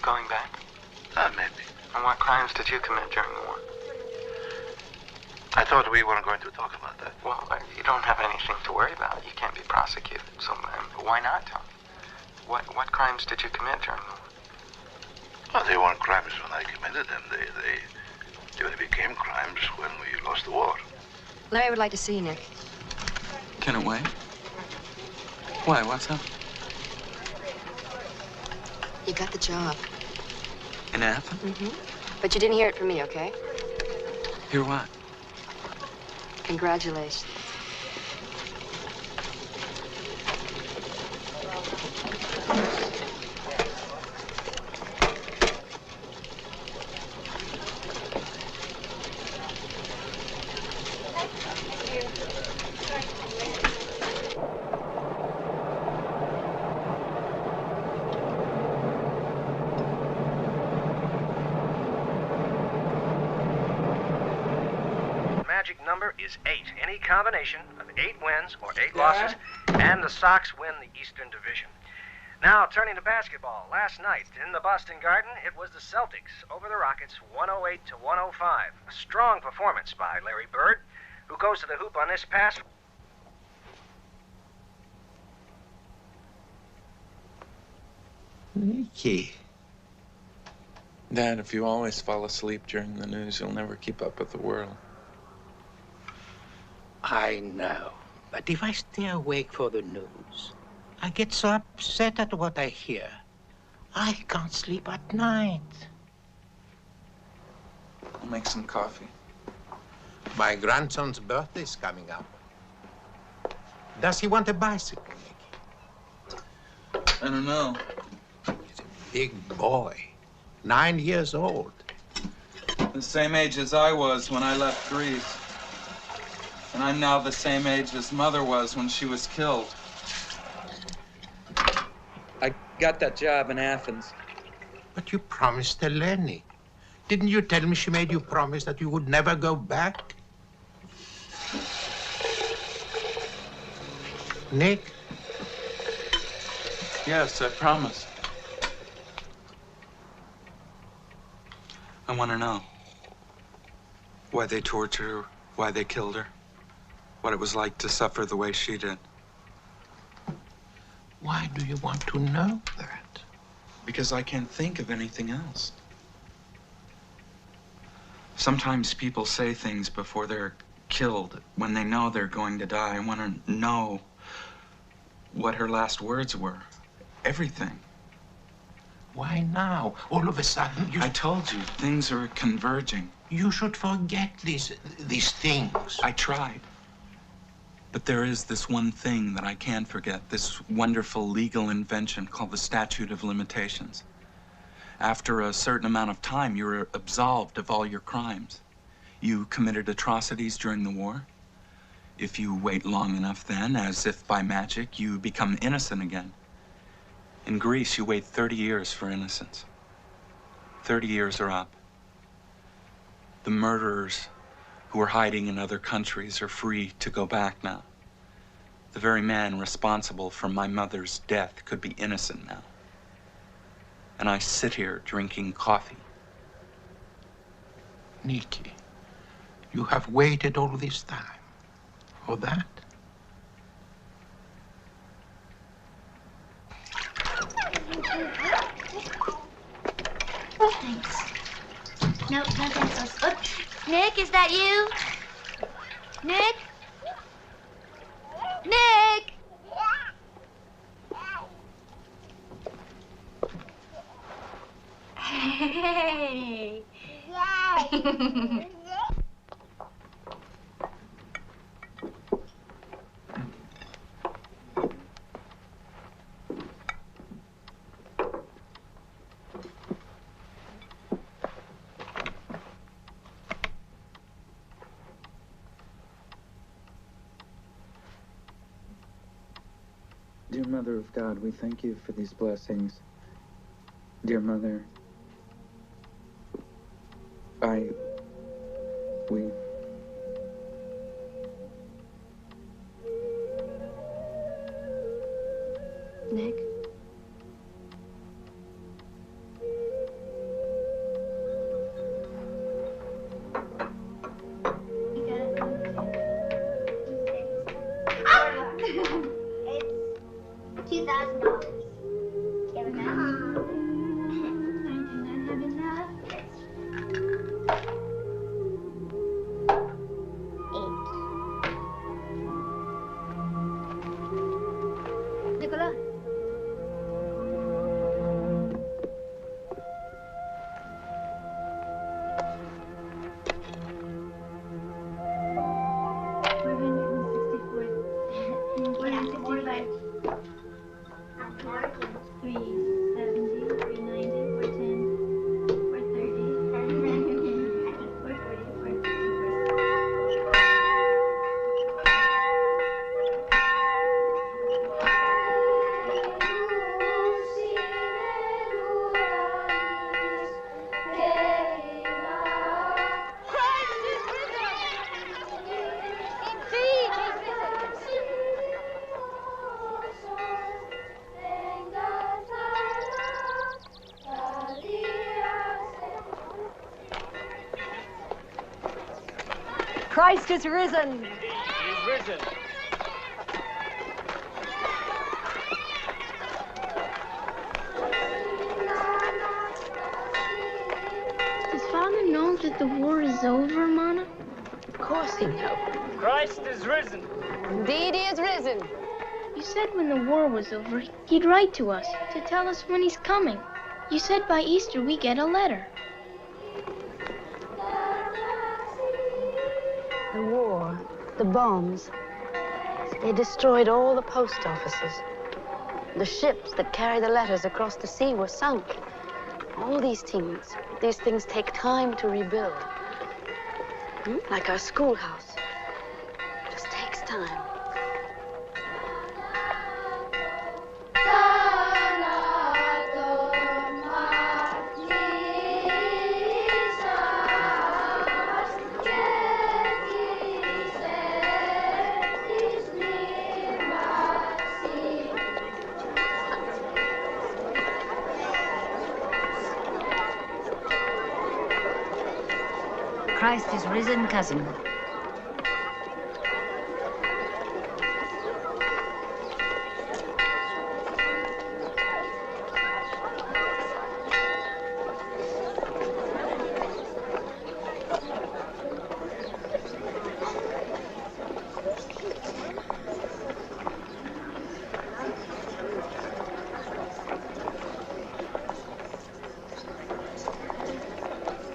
Going back? Maybe. And what crimes did you commit during the war? I thought we weren't going to talk about that. Well, you don't have anything to worry about. You can't be prosecuted. So why not tell me? What crimes did you commit during the war? Well, they weren't crimes when I committed them. They only became crimes when we lost the war. Larry would like to see you, Nick. Can it wait? Why? What's up? You got the job. In Athens? Mm-hmm. But you didn't hear it from me, okay? Hear what? Congratulations. Number is 8. Any combination of 8 wins or 8 losses, and the Sox win the Eastern Division. Now, turning to basketball. Last night in the Boston Garden, it was the Celtics over the Rockets, 108 to 105. A strong performance by Larry Bird, who goes to the hoop on this pass. Nicky. Dad, if you always fall asleep during the news, you'll never keep up with the world. I know, but if I stay awake for the news, I get so upset at what I hear. I can't sleep at night. I'll make some coffee. My grandson's birthday is coming up. Does he want a bicycle, Nicky? I don't know. He's a big boy, 9 years old. The same age as I was when I left Greece. And I'm now the same age as Mother was when she was killed. I got that job in Athens. But you promised Eleni. Didn't you tell me she made you promise that you would never go back? Nick? Yes, I promised. I want to know why they tortured her, why they killed her. What it was like to suffer the way she did. Why do you want to know that? Because I can't think of anything else. Sometimes people say things before they're killed, when they know they're going to die. I want to know what her last words were. Everything. Why now? All of a sudden, I told you, things are converging. You should forget these things. I tried. But there is this one thing that I can't forget, this wonderful legal invention called the statute of limitations. After a certain amount of time, you're absolved of all your crimes. You committed atrocities during the war. If you wait long enough then, as if by magic, you become innocent again. In Greece, you wait 30 years for innocence. 30 years are up. The murderers who are hiding in other countries are free to go back now. The very man responsible for my mother's death could be innocent now. And I sit here drinking coffee. Nicky, you have waited all this time for that? Thanks. No pencils. Oops. Nick, is that you? Nick? Nick! Hey! Dear Mother of God, we thank you for these blessings. Dear Mother, we... Nick? Christ is risen. He is risen. Does Father know that the war is over, Mona? Of course he knows. Christ is risen. Indeed he is risen. You said when the war was over, he'd write to us to tell us when he's coming. You said by Easter we get a letter. The war, the bombs, they destroyed all the post offices. The ships that carry the letters across the sea were sunk. All these things take time to rebuild. Like our schoolhouse. It just takes time. Christ is risen, cousin.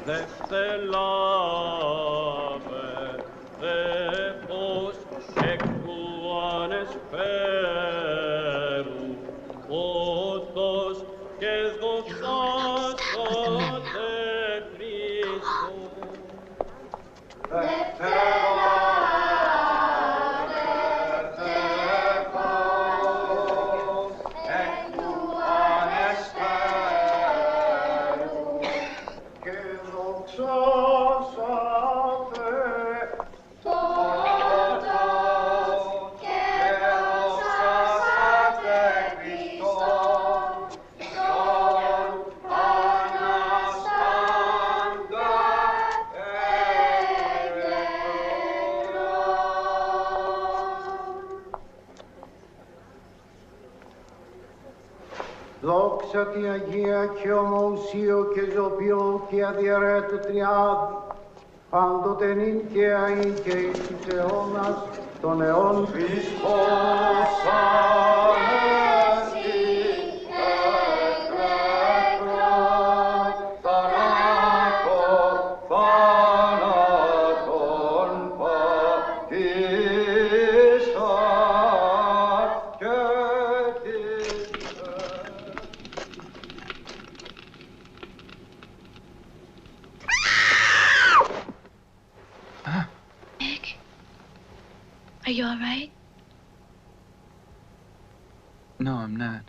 There. Δόξα τη Αγία και ομοουσίο και ζωπιό και αδιαιρέτου τριάδι, πάντοτε νυν και αΐ και εις τους αιώνας των αιών Χριστός Ανέστη, εκρέκρον θανάτων πατήσαν και Are you all right? No, I'm not.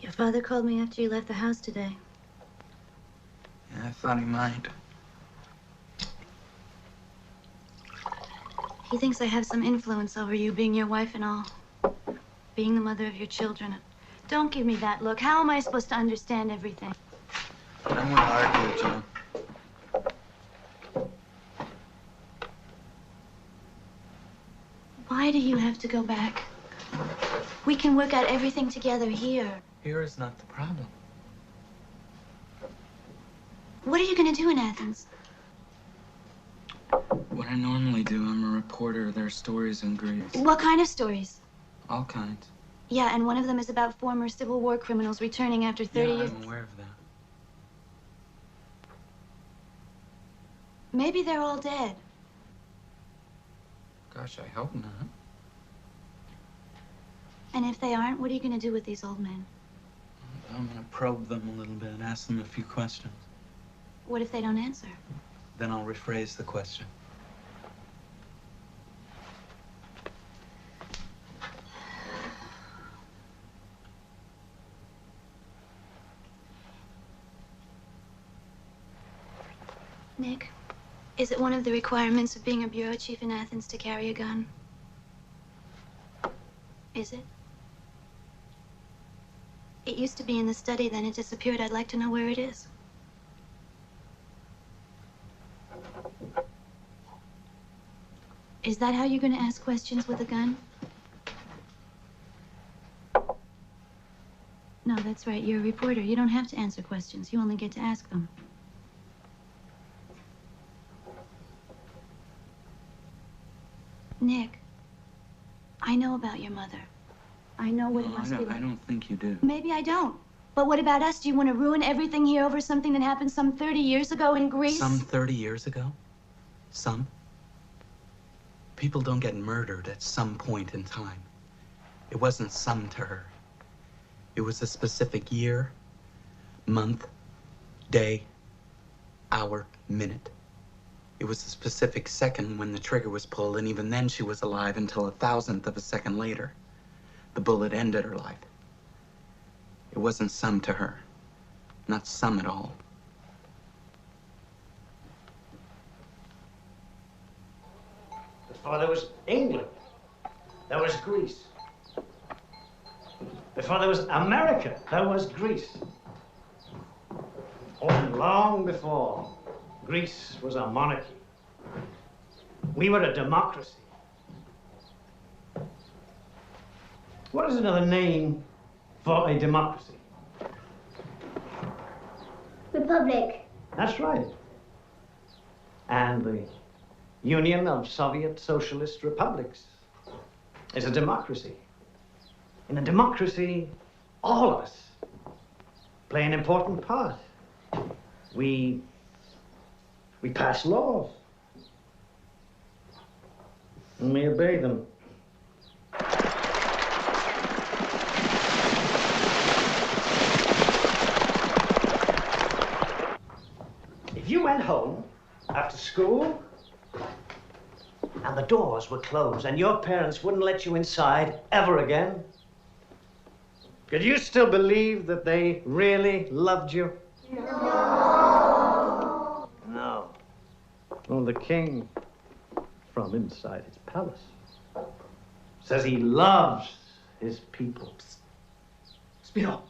Your father called me after you left the house today. Yeah, I thought he might. He thinks I have some influence over you, being your wife and all. Being the mother of your children. Don't give me that look. How am I supposed to understand everything? I don't want to argue, John. Why do you have to go back? We can work out everything together here. Here is not the problem. What are you going to do in Athens? What I normally do, I'm a reporter. There are stories in Greece. What kind of stories? All kinds. Yeah, and one of them is about former Civil War criminals returning after 30 years. I'm aware of that. Maybe they're all dead. Gosh, I hope not. And if they aren't, what are you going to do with these old men? I'm going to probe them a little bit and ask them a few questions. What if they don't answer? Then I'll rephrase the question. Nick, is it one of the requirements of being a bureau chief in Athens to carry a gun? Is it? It used to be in the study, then it disappeared. I'd like to know where it is. Is that how you're going to ask questions with a gun? No, that's right. You're a reporter. You don't have to answer questions. You only get to ask them. Nick, I know about your mother. I know what it must be like. I don't think you do. Maybe I don't. But what about us? Do you want to ruin everything here over something that happened some 30 years ago in Greece? Some 30 years ago? Some? People don't get murdered at some point in time. It wasn't some to her. It was a specific year, month, day, hour, minute. It was a specific second when the trigger was pulled, and even then she was alive until a thousandth of a second later. The bullet ended her life. It wasn't some to her. Not some at all. Before there was England, there was Greece. Before there was America, there was Greece. Oh, and long before, Greece was a monarchy. We were a democracy. What is another name for a democracy? Republic. That's right. And the Union of Soviet Socialist Republics is a democracy. In a democracy, all of us play an important part. We pass laws. And we obey them. If you went home after school and the doors were closed and your parents wouldn't let you inside ever again, could you still believe that they really loved you? No. No. Well, the king, from inside his palace, says he loves his people. Spiro.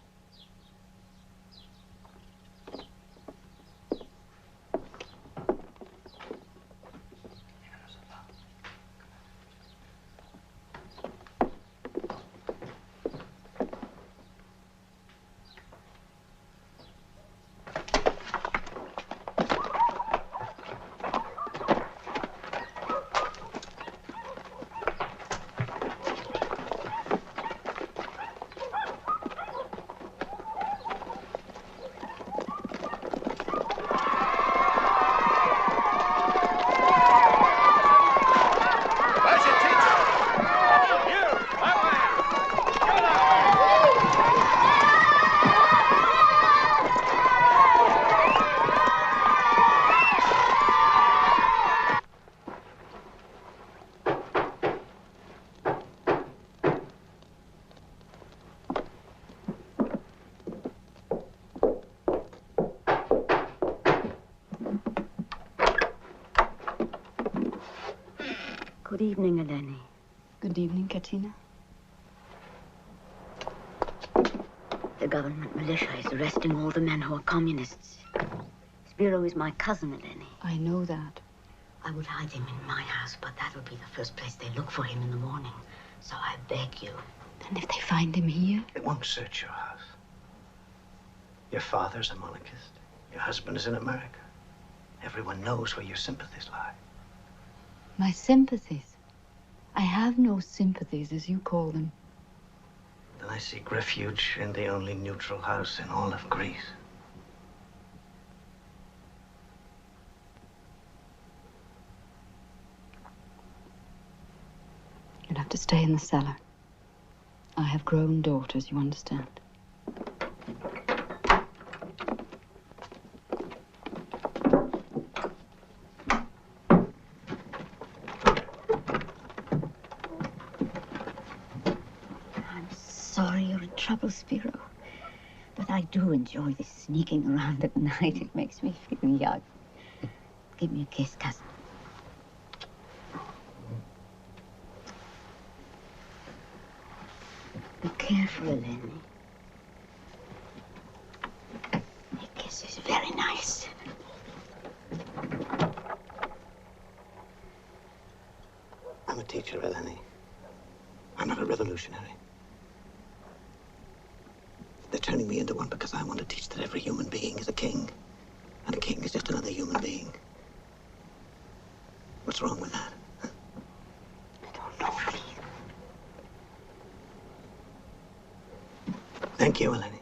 Good evening, Eleni. Good evening, Katina. The government militia is arresting all the men who are communists. Spiro is my cousin, Eleni. I know that. I would hide him in my house, but that will be the first place they look for him in the morning. So I beg you. Then if they find him here? They won't search your house. Your father's a monarchist. Your husband is in America. Everyone knows where your sympathies lie. My sympathies? I have no sympathies, as you call them. Then I seek refuge in the only neutral house in all of Greece. You'll have to stay in the cellar. I have grown daughters, you understand. Trouble, Spiro. But I do enjoy this sneaking around at night. It makes me feel young. Give me a kiss, cousin. Be careful, Eleni. Your kiss is very nice. I'm a teacher, Eleni. I'm not a revolutionary. They're turning me into one because I want to teach that every human being is a king. And a king is just another human being. What's wrong with that? Huh? I don't know, please. Thank you, Eleni.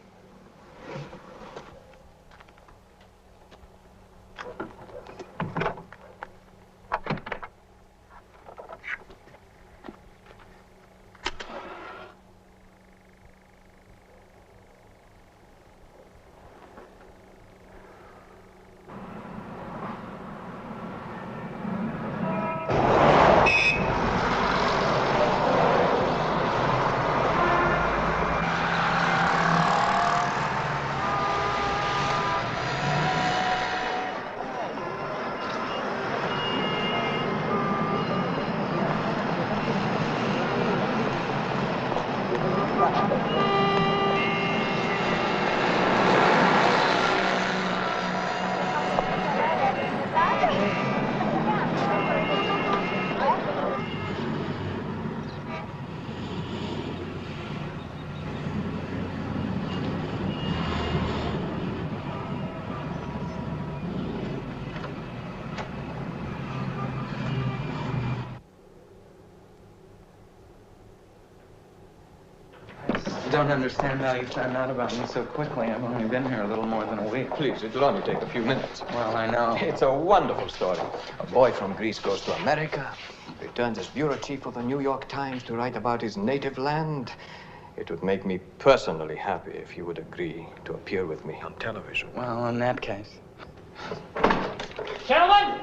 I don't understand how you found out about me so quickly. I've only been here a little more than a week. Please, it'll only take a few minutes. Well, I know. It's a wonderful story. A boy from Greece goes to America, returns as bureau chief of the New York Times to write about his native land. It would make me personally happy if you would agree to appear with me on television. Well, in that case. Gentlemen!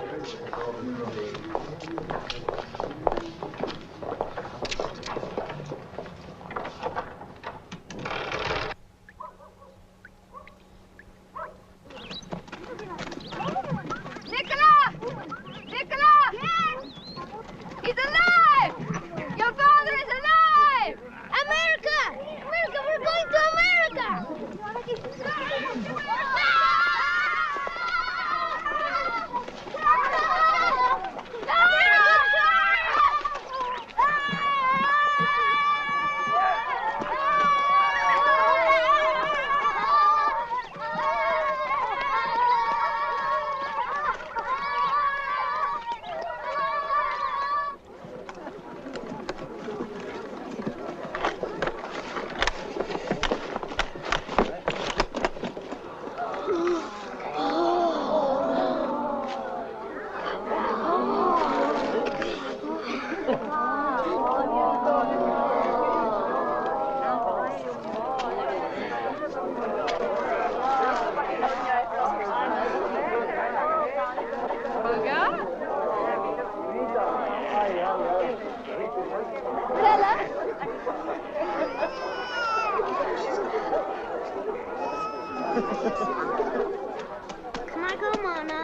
Can I go, Mona?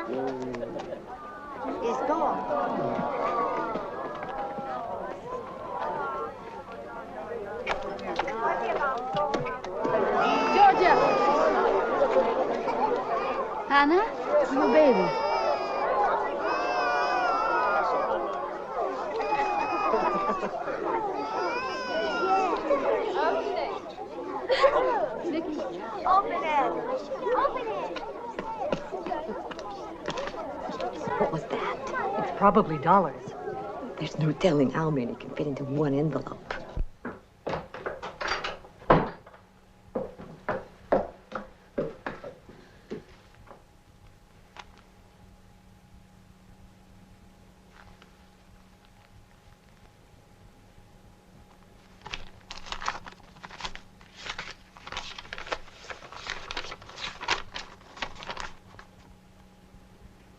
Yes, go on. Georgia! Hannah, your baby. Open it. Open it. What was that? It's probably dollars. There's no telling how many can fit into one envelope.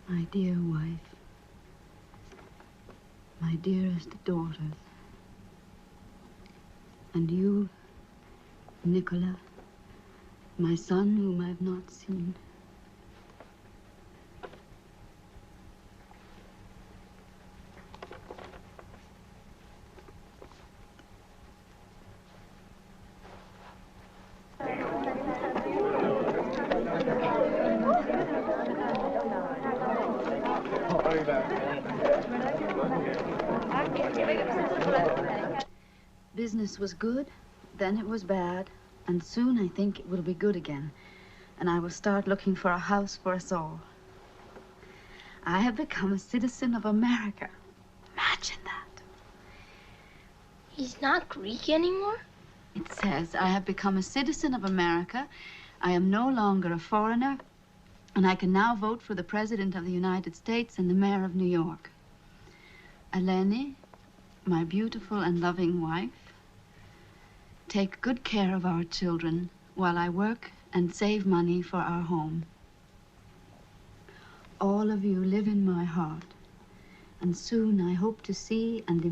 My dear wife, my dearest daughters, and you, Nicola, my son whom I've not seen. Business was good, then it was bad, and soon I think it will be good again, and I will start looking for a house for us all. I have become a citizen of America. Imagine that. He's not Greek anymore? It says I have become a citizen of America. I am no longer a foreigner, and I can now vote for the President of the United States and the Mayor of New York. Eleni, my beautiful and loving wife, take good care of our children while I work and save money for our home. All of you live in my heart, and soon I hope to see and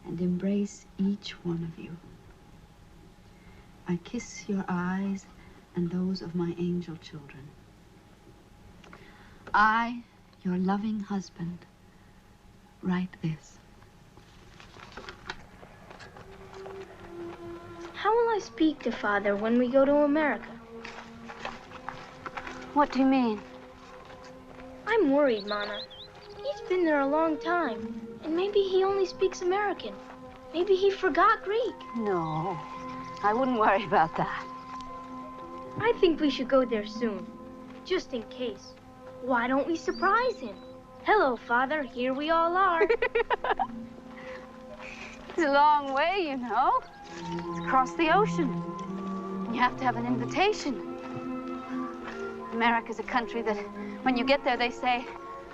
embrace each one of you. I kiss your eyes and those of my angel children. I, your loving husband, write this. How will I speak to Father when we go to America? What do you mean? I'm worried, Mama. He's been there a long time, and maybe he only speaks American. Maybe he forgot Greek. No, I wouldn't worry about that. I think we should go there soon, just in case. Why don't we surprise him? Hello, Father. Here we all are. It's a long way, you know. It's across the ocean. You have to have an invitation. America's a country that, when you get there, they say,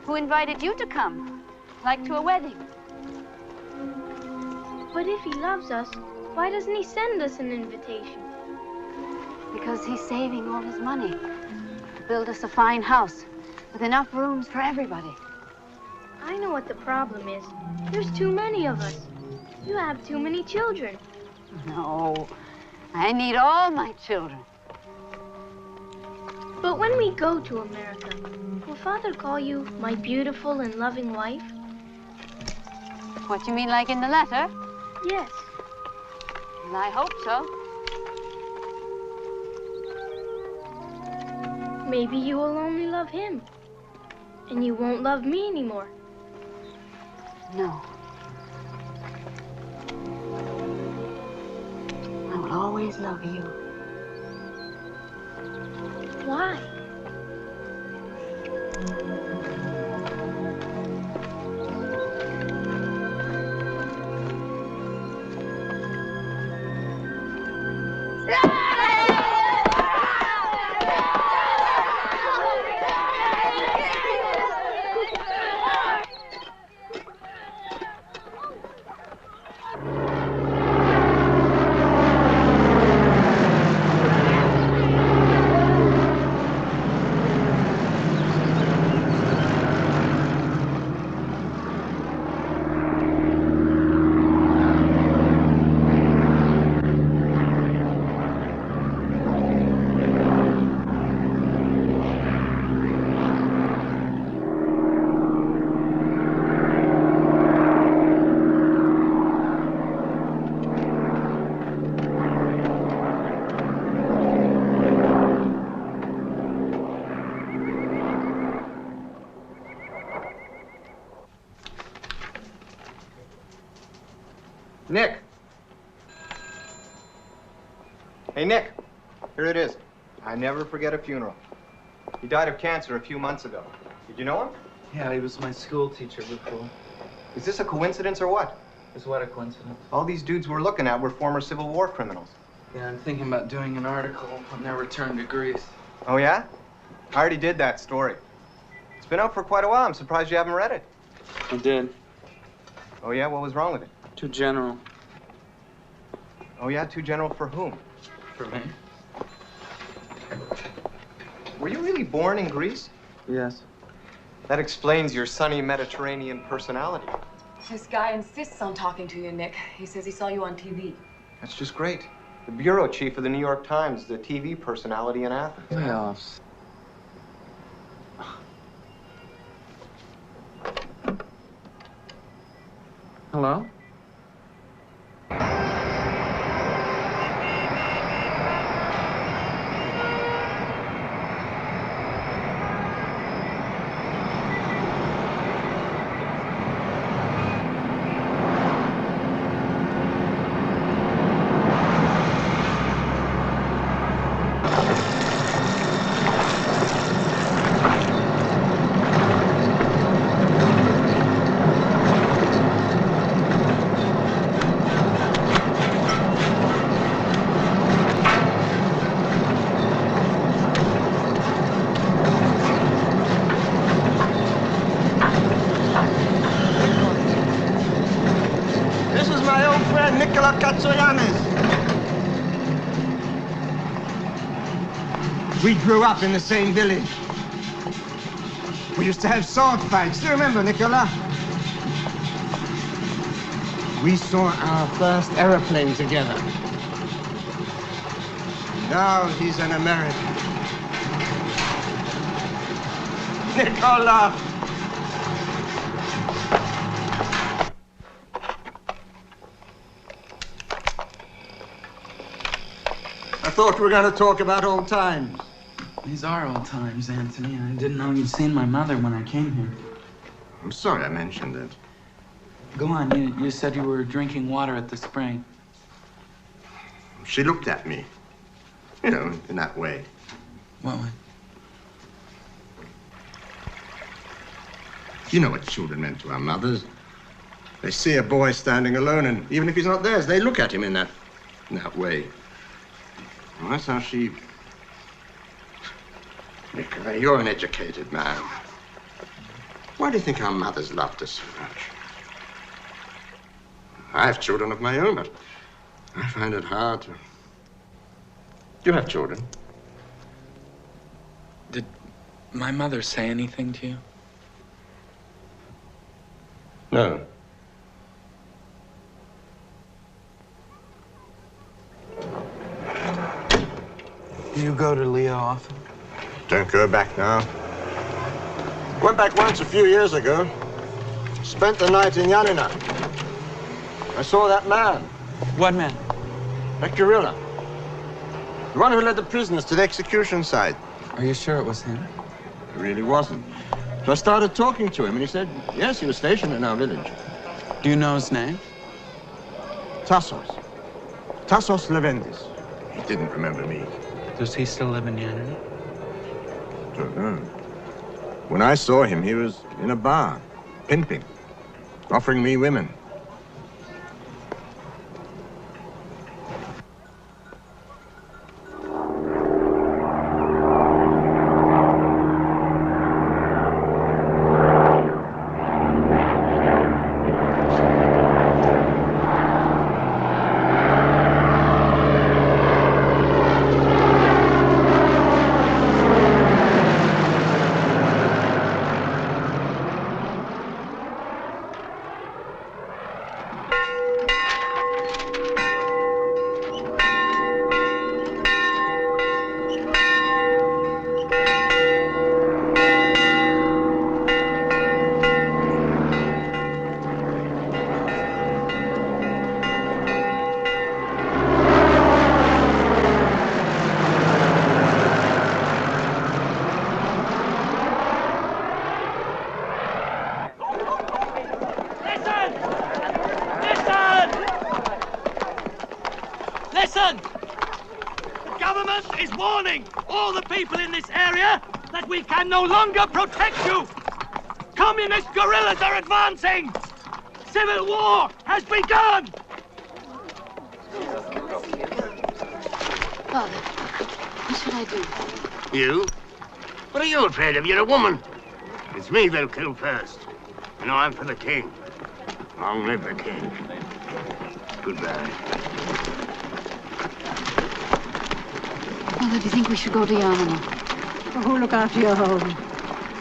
"Who invited you to come?" Like to a wedding. But if he loves us, why doesn't he send us an invitation? Because he's saving all his money to build us a fine house with enough rooms for everybody. I know what the problem is. There's too many of us. You have too many children. No, I need all my children. But when we go to America, will Father call you my beautiful and loving wife? What, you mean like in the letter? Yes. Well, I hope so. Maybe you will only love him, and you won't love me anymore. No. I will always love you. Why? Nick! Hey, Nick. Here it is. I never forget a funeral. He died of cancer a few months ago. Did you know him? Yeah, he was my school teacher before. Is this a coincidence or what? Is what a coincidence? All these dudes we're looking at were former Civil War criminals. Yeah, I'm thinking about doing an article on their return to Greece. Oh, yeah? I already did that story. It's been out for quite a while. I'm surprised you haven't read it. I did. Oh, yeah? What was wrong with it? Too general. Oh, yeah? Too general for whom? For me. Were you really born in Greece? Yes. That explains your sunny Mediterranean personality. This guy insists on talking to you, Nick. He says he saw you on TV. That's just great. The bureau chief of the New York Times, the TV personality in Athens. Playoffs. Hello? We grew up in the same village. We used to have sword fights. Do you remember, Nicola? We saw our first aeroplane together. Now he's an American. Nicola! I thought we were going to talk about old times. These are old times, Anthony. I didn't know you'd seen my mother when I came here. I'm sorry I mentioned it. Go on. You said you were drinking water at the spring. She looked at me. You know, in that way. What way? You know what children meant to our mothers. They see a boy standing alone, and even if he's not theirs, they look at him in that way. And that's how she... Nicola, you're an educated man. Why do you think our mothers loved us so much? I have children of my own, but I find it hard to... Do you have children? Did my mother say anything to you? No. Do you go to Leo often? Don't go back now. Went back once a few years ago. Spent the night in Yanina. I saw that man. What man? That gorilla. The one who led the prisoners to the execution site. Are you sure it was him? It really wasn't. So I started talking to him, and he said, yes, he was stationed in our village. Do you know his name? Tassos. Tassos Levendis. He didn't remember me. Does he still live in Yanina? Don't know. When I saw him, he was in a bar, pimping, offering me women. No longer protect you! Communist guerrillas are advancing! Civil war has begun! Father, what should I do? You? What are you afraid of? You're a woman. It's me they'll kill first. You know, I'm for the king. Long live the king. Goodbye. Father, do you think we should go to Yanina? Oh, look after your home.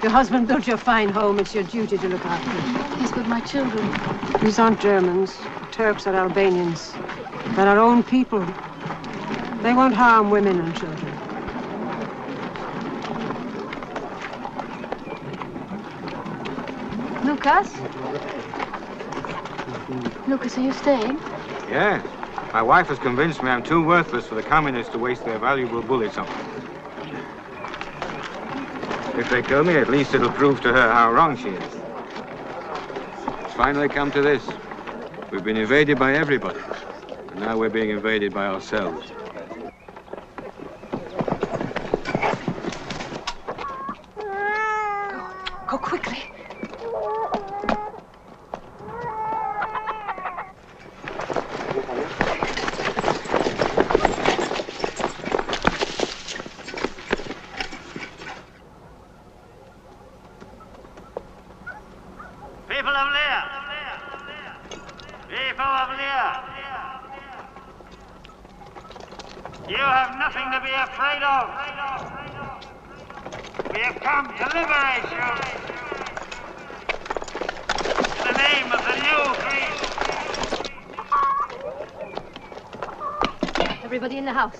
Your husband built your fine home. It's your duty to look after it. Yes, but my children... These aren't Germans. Turks or Albanians. They're our own people. They won't harm women and children. Lucas? Lucas, are you staying? Yes. My wife has convinced me I'm too worthless for the communists to waste their valuable bullets on me. If they kill me, at least it'll prove to her how wrong she is. It's finally come to this. We've been invaded by everybody, and now we're being invaded by ourselves. Go quickly. Everybody in the house.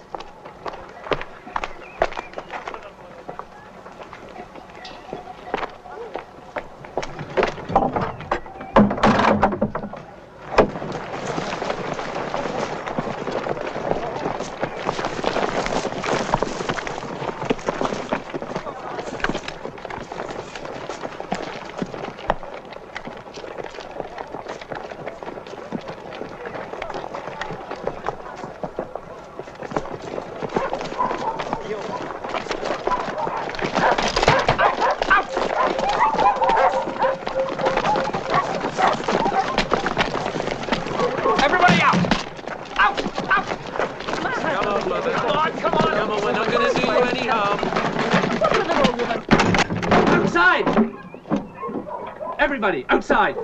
Everybody, outside!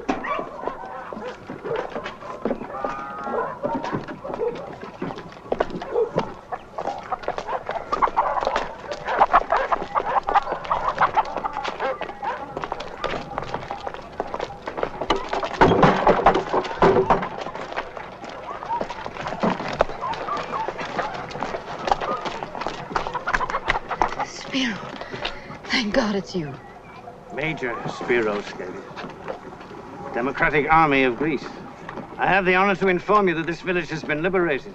Thank God it's you. Major Spiro Scaly, Democratic Army of Greece. I have the honor to inform you that this village has been liberated,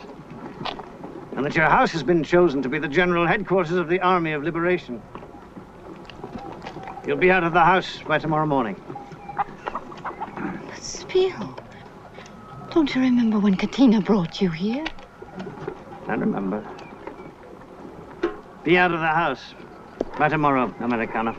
and that your house has been chosen to be the general headquarters of the Army of Liberation. You'll be out of the house by tomorrow morning. But Spiro, don't you remember when Katina brought you here? I remember. Be out of the house by tomorrow, Americana.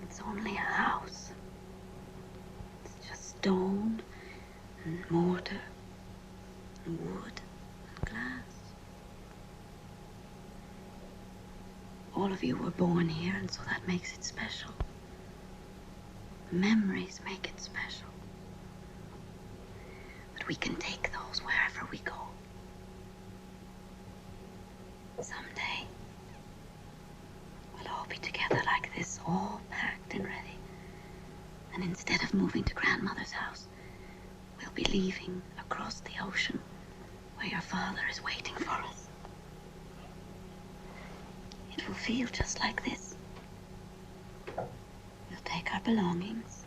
It's only a house. It's just stone and mortar and wood and glass. All of you were born here, and so that makes it special. Memories make it special. But we can take those wherever we go. Someday, we'll all be together like this, all packed and ready. And instead of moving to grandmother's house, we'll be leaving across the ocean where your father is waiting for us. It will feel just like this. We'll take our belongings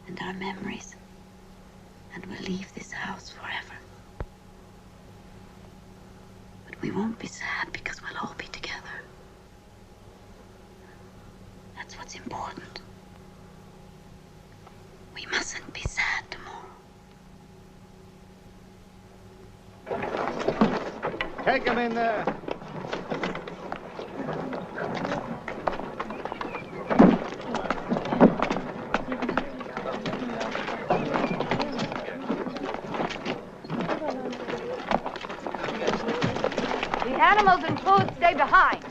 and our memories, and we'll leave this house forever. But we won't be sad because we'll all be together. That's what's important. We mustn't be sad tomorrow. Take him in there. The animals and food stay behind.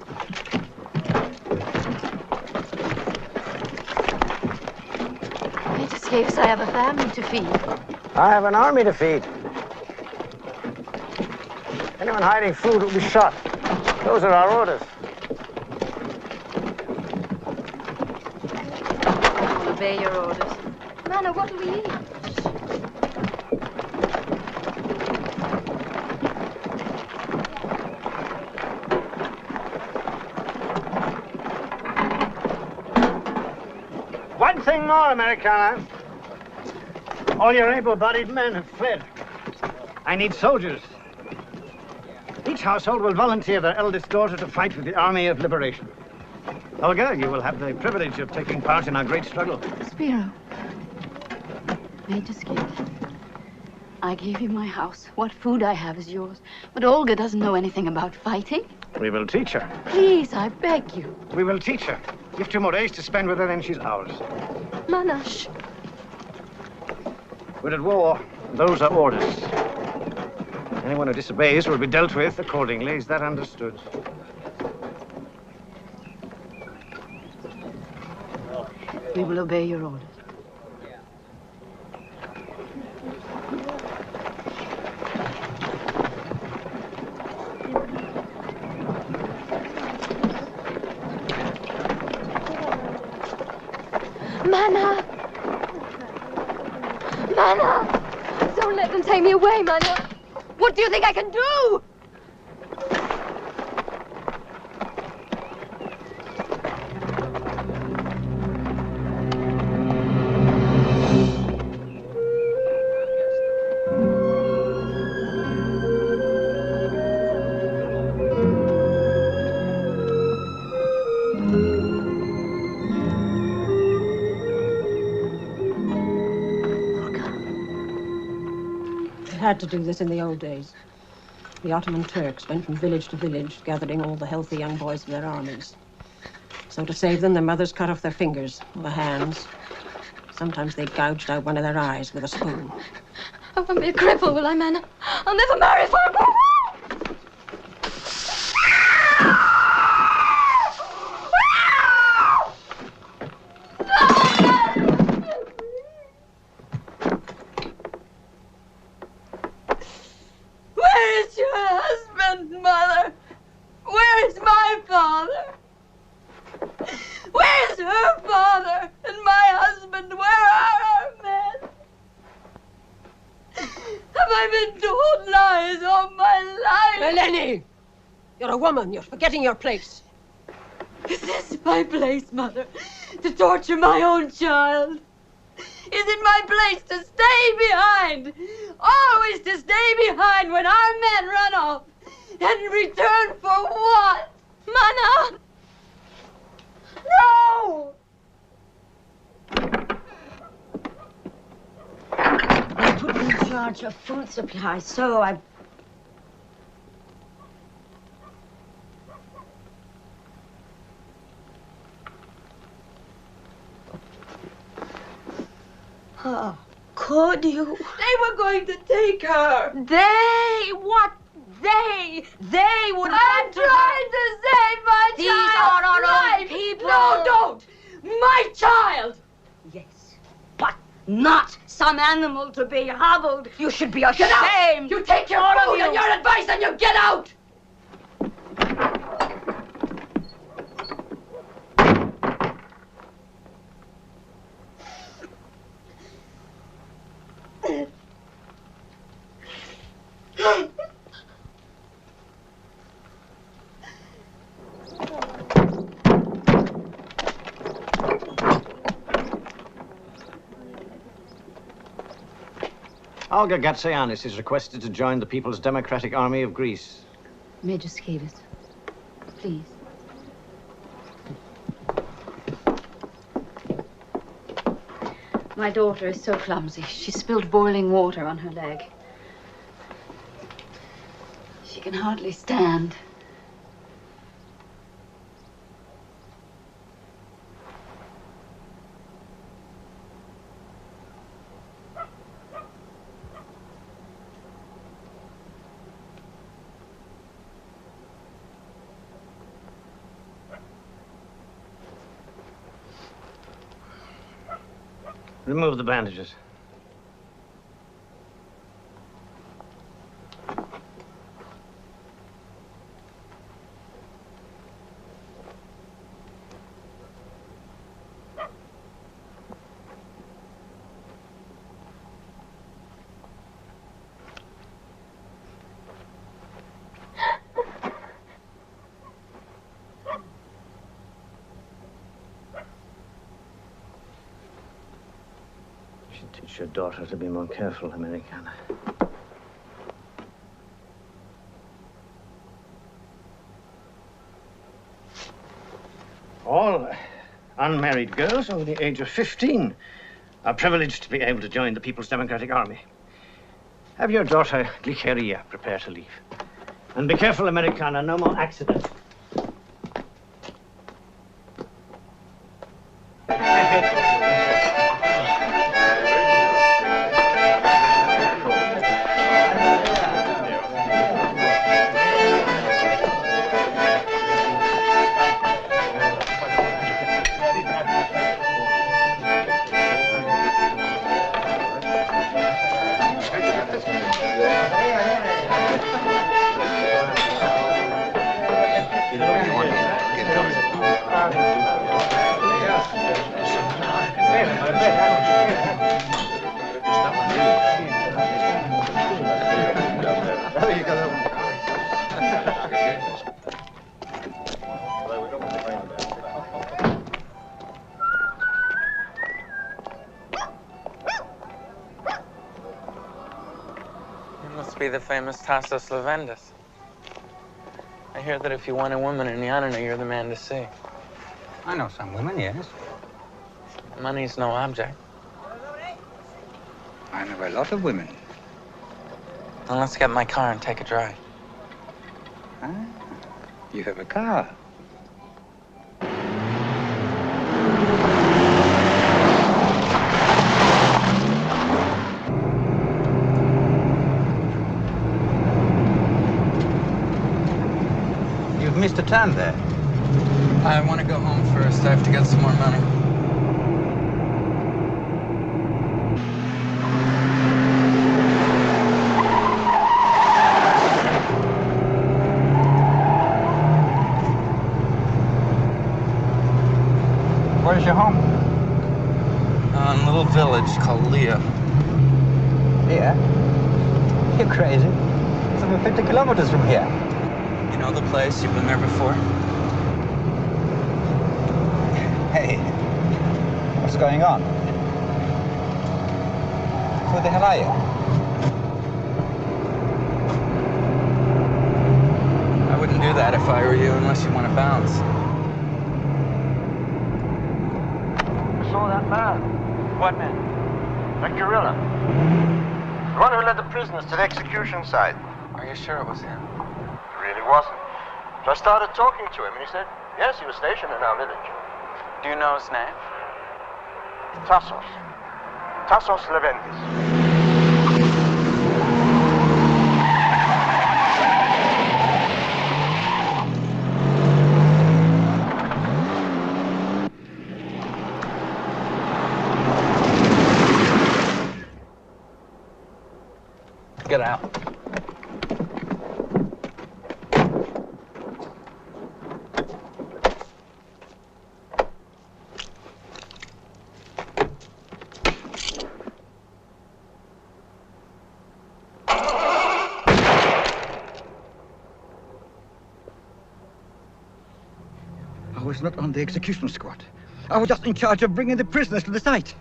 It escapes I have a family to feed. I have an army to feed. Anyone hiding food will be shot. Those are our orders. I will obey your orders. Nana, what do we eat? One thing more, Americana. All your able-bodied men have fled. I need soldiers. Each household will volunteer their eldest daughter to fight with the Army of Liberation. Olga, you will have the privilege of taking part in our great struggle. Spiro, Major Skid, I gave you my house. What food I have is yours. But Olga doesn't know anything about fighting. We will teach her. Please, I beg you. We will teach her. Give 2 more days to spend with her, then she's ours. Nana, shh. We're at war. Those are orders. Anyone who disobeys will be dealt with accordingly. Is that understood? We will obey your orders. Mana! Mana! Don't let them take me away, Mana! What do you think I can do? had to do this in the old days. The Ottoman Turks went from village to village, gathering all the healthy young boys of their armies. So to save them, their mothers cut off their fingers, or their hands. Sometimes they gouged out one of their eyes with a spoon. I won't be a cripple, will I, Mana? I'll never marry for a cripple! Where is your husband, Mother? Where is my father? Where is her father and my husband? Where are our men? Have I been told lies all my life? Eleni! You're a woman. You're forgetting your place. Is this my place, Mother? To torture my own child? Is it my place to stay behind? Always to stay behind when our men run off? And in return for what? Mana! No! They put me in charge of food supply, so I... How could you? They were going to take her. They? What? They would I'm trying to save my child. These are our own people. No, don't. My child. Yes, but not some animal to be hobbled. You should be ashamed. Get out. You take your food and your advice and you get out. Olga Gatsayanis is requested to join the People's Democratic Army of Greece. Major Skivas, please. My daughter is so clumsy. She spilled boiling water on her leg. She can hardly stand. Remove the bandages. Teach your daughter to be more careful, Americana. All unmarried girls over the age of 15 are privileged to be able to join the People's Democratic Army. Have your daughter, Glikeria, prepare to leave. And be careful, Americana, no more accidents. Be the famous Tassos Levendas. I hear that if you want a woman in Yanina, you're the man to see. I know some women, yes. Money's no object. I know a lot of women. Then let's get in my car and take a drive. Ah, you have a car. You've missed a turn there. I want to go home first. I have to get some more money. Where's your home? A little village called Leo. Here? You're crazy. It's over 50 kilometers from here. You know the place? You've been there before? Hey, what's going on? Who the hell are you? I wouldn't do that if I were you, unless you want to bounce. I saw that man. What man? That gorilla. The one who led the prisoners to the execution site. Are you sure it was him? It really wasn't. So I started talking to him, and he said, yes, he was stationed in our village. Do you know his name? Tassos. Tassos Leventis. Get out. I was not on the execution squad. I was just in charge of bringing the prisoners to the site.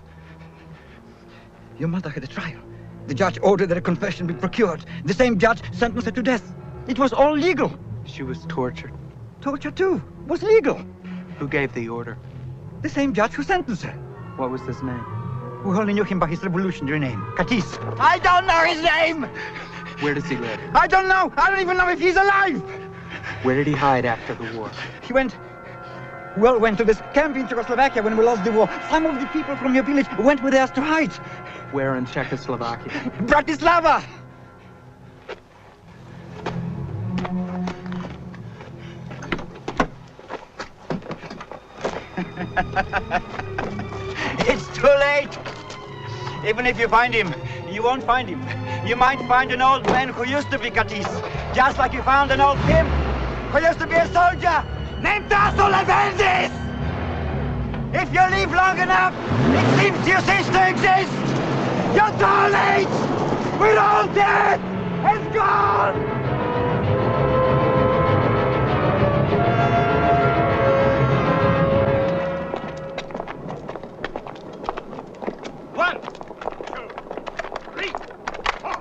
Your mother had a trial. The judge ordered that a confession be procured. The same judge sentenced her to death. It was all legal. She was tortured. Torture, too, was legal. Who gave the order? The same judge who sentenced her. What was his name? We only knew him by his revolutionary name, Katis. I don't know his name! Where does he live? I don't know! I don't even know if he's alive! Where did he hide after the war? He went to this camp in Czechoslovakia when we lost the war. Some of the people from your village went with us to hide. Where in Czechoslovakia? Bratislava! It's too late! Even if you find him, you won't find him. You might find an old man who used to be Katis, just like you found an old pimp who used to be a soldier named Tassos Leventis! If you live long enough, it seems you cease to exist! You're too late! We're all dead! It's gone! One, two, three, four.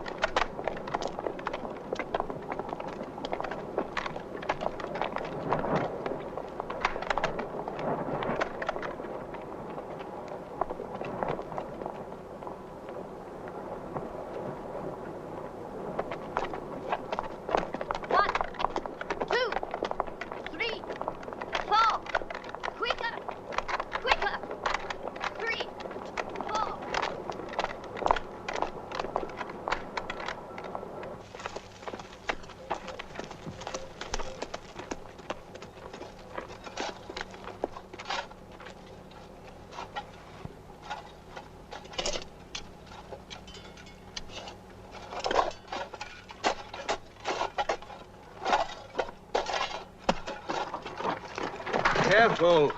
Careful.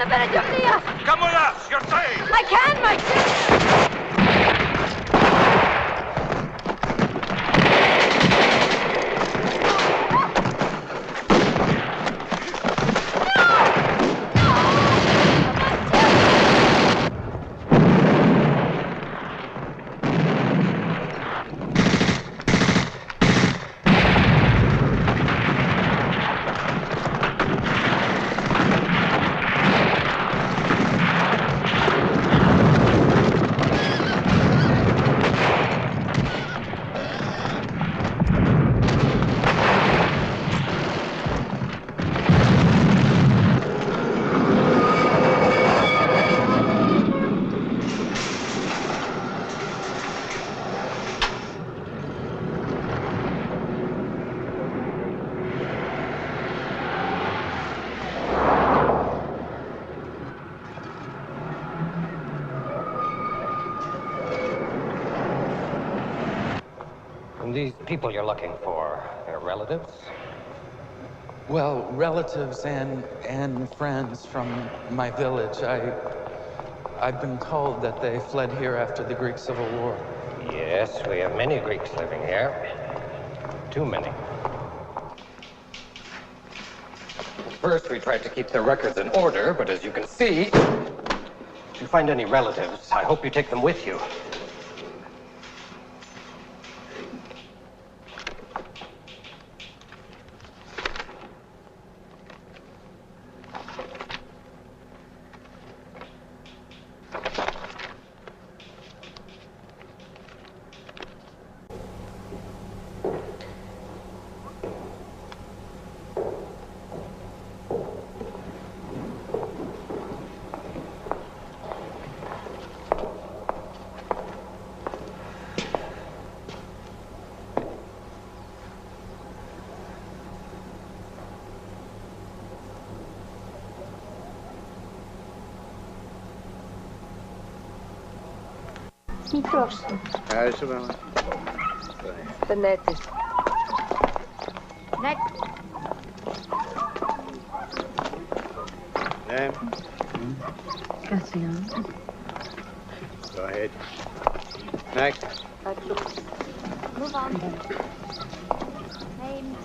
the village of Nia! Come with us! You're safe! I can, my sister! These people you're looking for, they're relatives? Well, relatives and friends from my village. I've been told that they fled here after the Greek Civil War. Yes, we have many Greeks living here. Too many. First, we tried to keep their records in order, but as you can see, if you find any relatives, I hope you take them with you. Proszę. Ευχαριστώ πάρα. Στενέτης. Ναι. Ναι. Πασυα. Go ahead. Next. Move on. Name.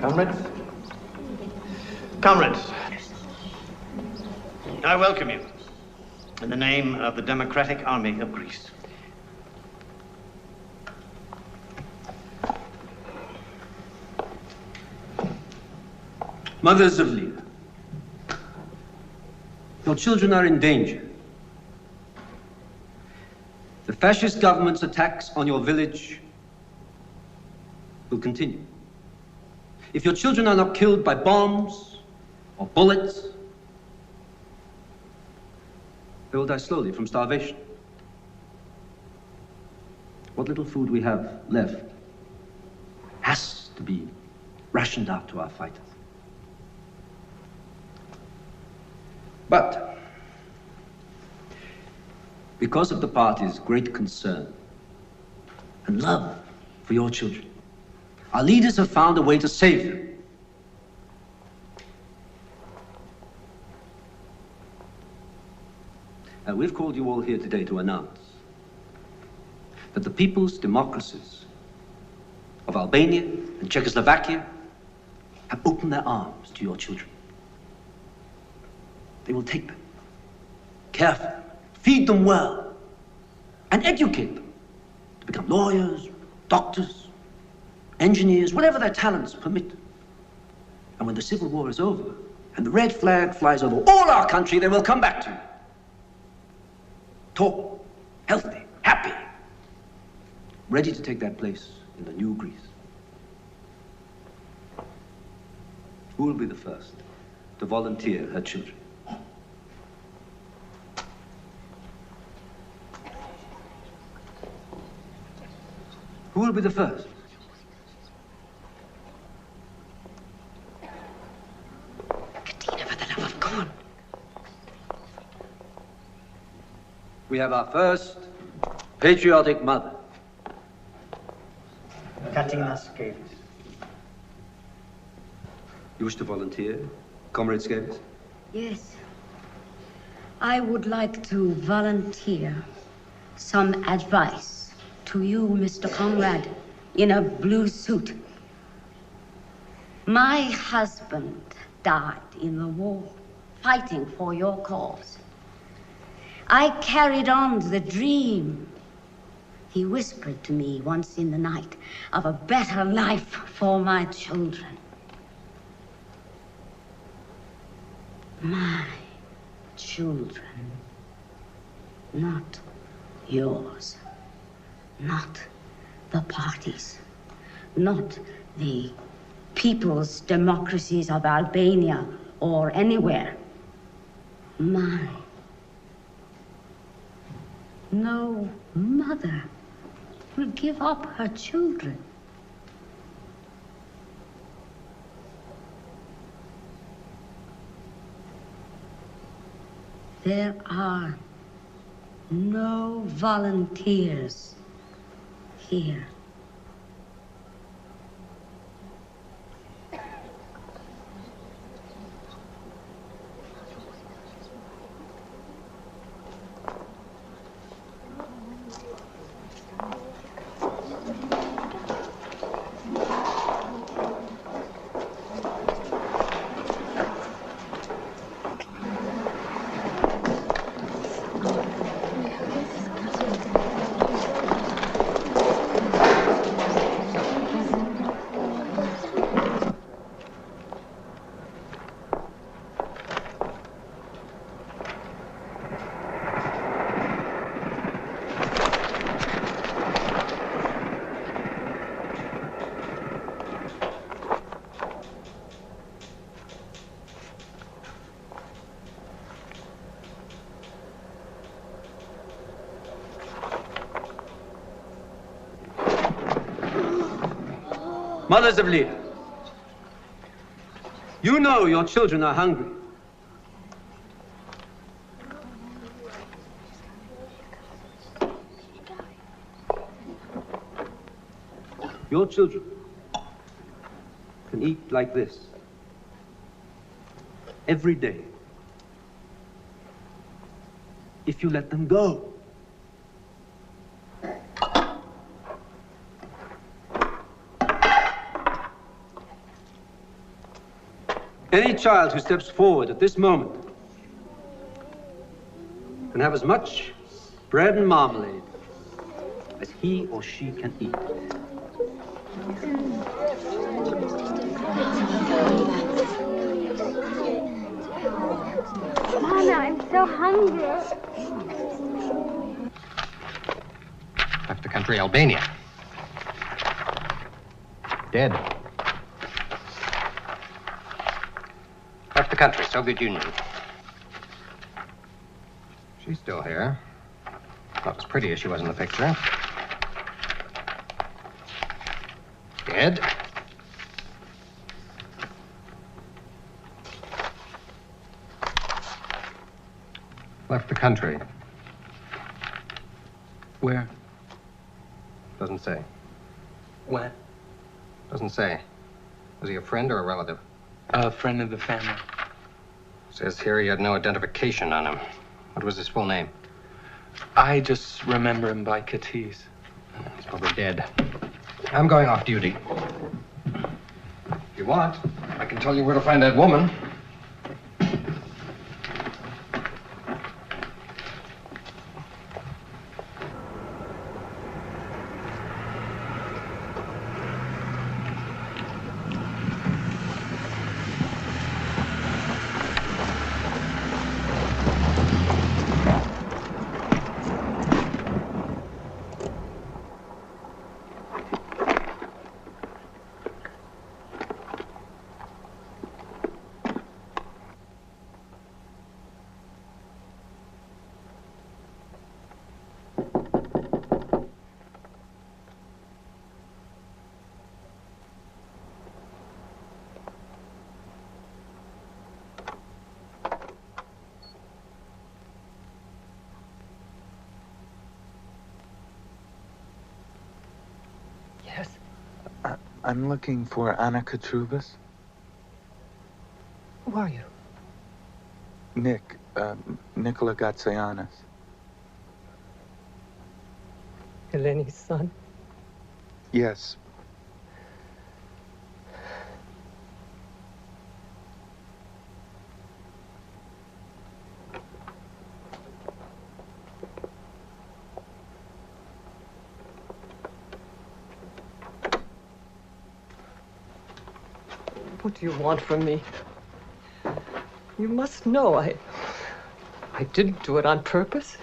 Comrades? Comrades, I welcome you in the name of the Democratic Army of Greece. Mothers of Leah, your children are in danger. The fascist government's attacks on your village will continue. If your children are not killed by bombs or bullets, they will die slowly from starvation. What little food we have left has to be rationed out to our fighters. But because of the party's great concern and love for your children, our leaders have found a way to save them. And we've called you all here today to announce that the people's democracies of Albania and Czechoslovakia have opened their arms to your children. They will take them, care for them, feed them well, and educate them to become lawyers, doctors, engineers, whatever their talents permit. And when the Civil War is over and the red flag flies over all our country, they will come back to you. Tall, healthy, happy, ready to take that place in the new Greece. Who will be the first to volunteer her children? Who will be the first? Katina, for the love of God. We have our first patriotic mother. Katina Scalis. You wish to volunteer, Comrade Scalis? Yes. I would like to volunteer some advice to you, Mr. Conrad, in a blue suit. My husband died in the war, fighting for your cause. I carried on the dream he whispered to me once in the night of a better life for my children. My children, not yours, not the party's, not the people's democracies of Albania or anywhere. Mine. No mother will give up her children. There are no volunteers here. Mothers of Leah, you know your children are hungry. Your children can eat like this every day if you let them go. Any child who steps forward at this moment can have as much bread and marmalade as he or she can eat. Mama, I'm so hungry. Left the country, Albania. Dead. Left the country, Soviet Union. She's still here. Not as pretty as she was in the picture. Dead. Left the country. Where? Doesn't say. When? Doesn't say. Was he a friend or a relative? A friend of the family. Says here he had no identification on him. What was his full name? I just remember him by Katiz. He's probably dead. I'm going off duty. If you want, I can tell you where to find that woman. I'm looking for Anna Katrubis. Who are you? Nick, Nicola Gatsayanis. Eleni's son? Yes. What do you want from me? You must know I didn't do it on purpose.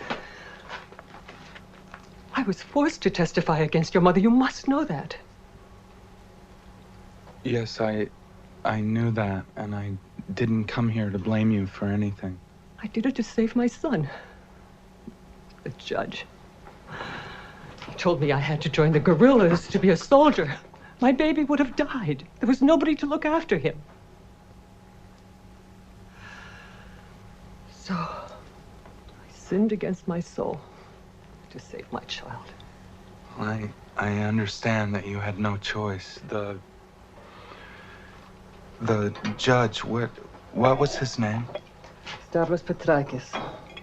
I was forced to testify against your mother. You must know that. Yes, I knew that, and I didn't come here to blame you for anything. I did it to save my son. The judge. He told me I had to join the guerrillas to be a soldier. My baby would have died. There was nobody to look after him. So, I sinned against my soul to save my child. I understand that you had no choice. The judge, what was his name? Stavros Petrakis.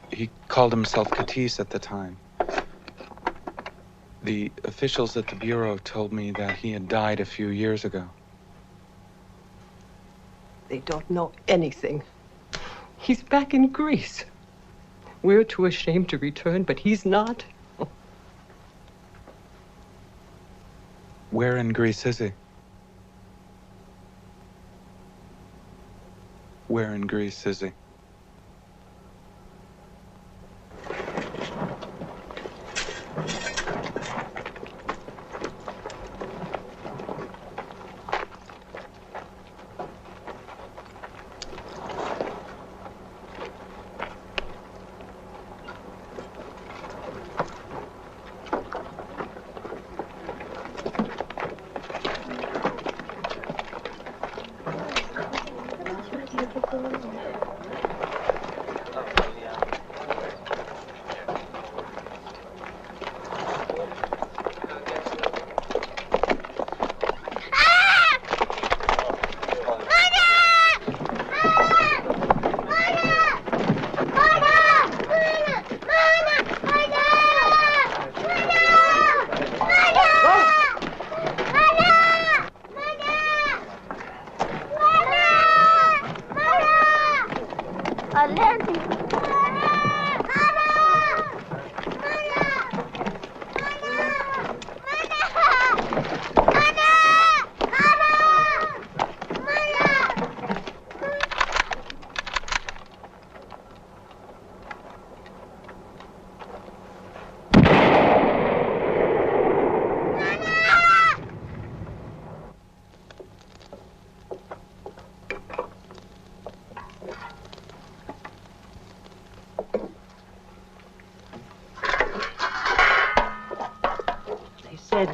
He called himself Katis at the time. The officials at the Bureau told me that he had died a few years ago. They don't know anything. He's back in Greece. We're too ashamed to return, but he's not. Where in Greece is he? Where in Greece is he?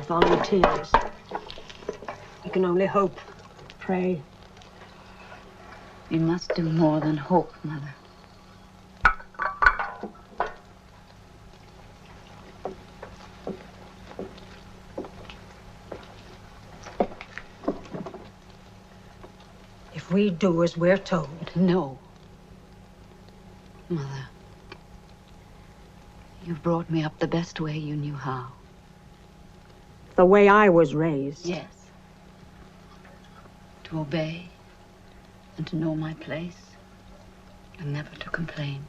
Volunteers. We can only hope, pray. We must do more than hope, Mother. If we do as we're told. No. Mother, you've brought me up the best way you knew how. The way I was raised. Yes. To obey and to know my place and never to complain.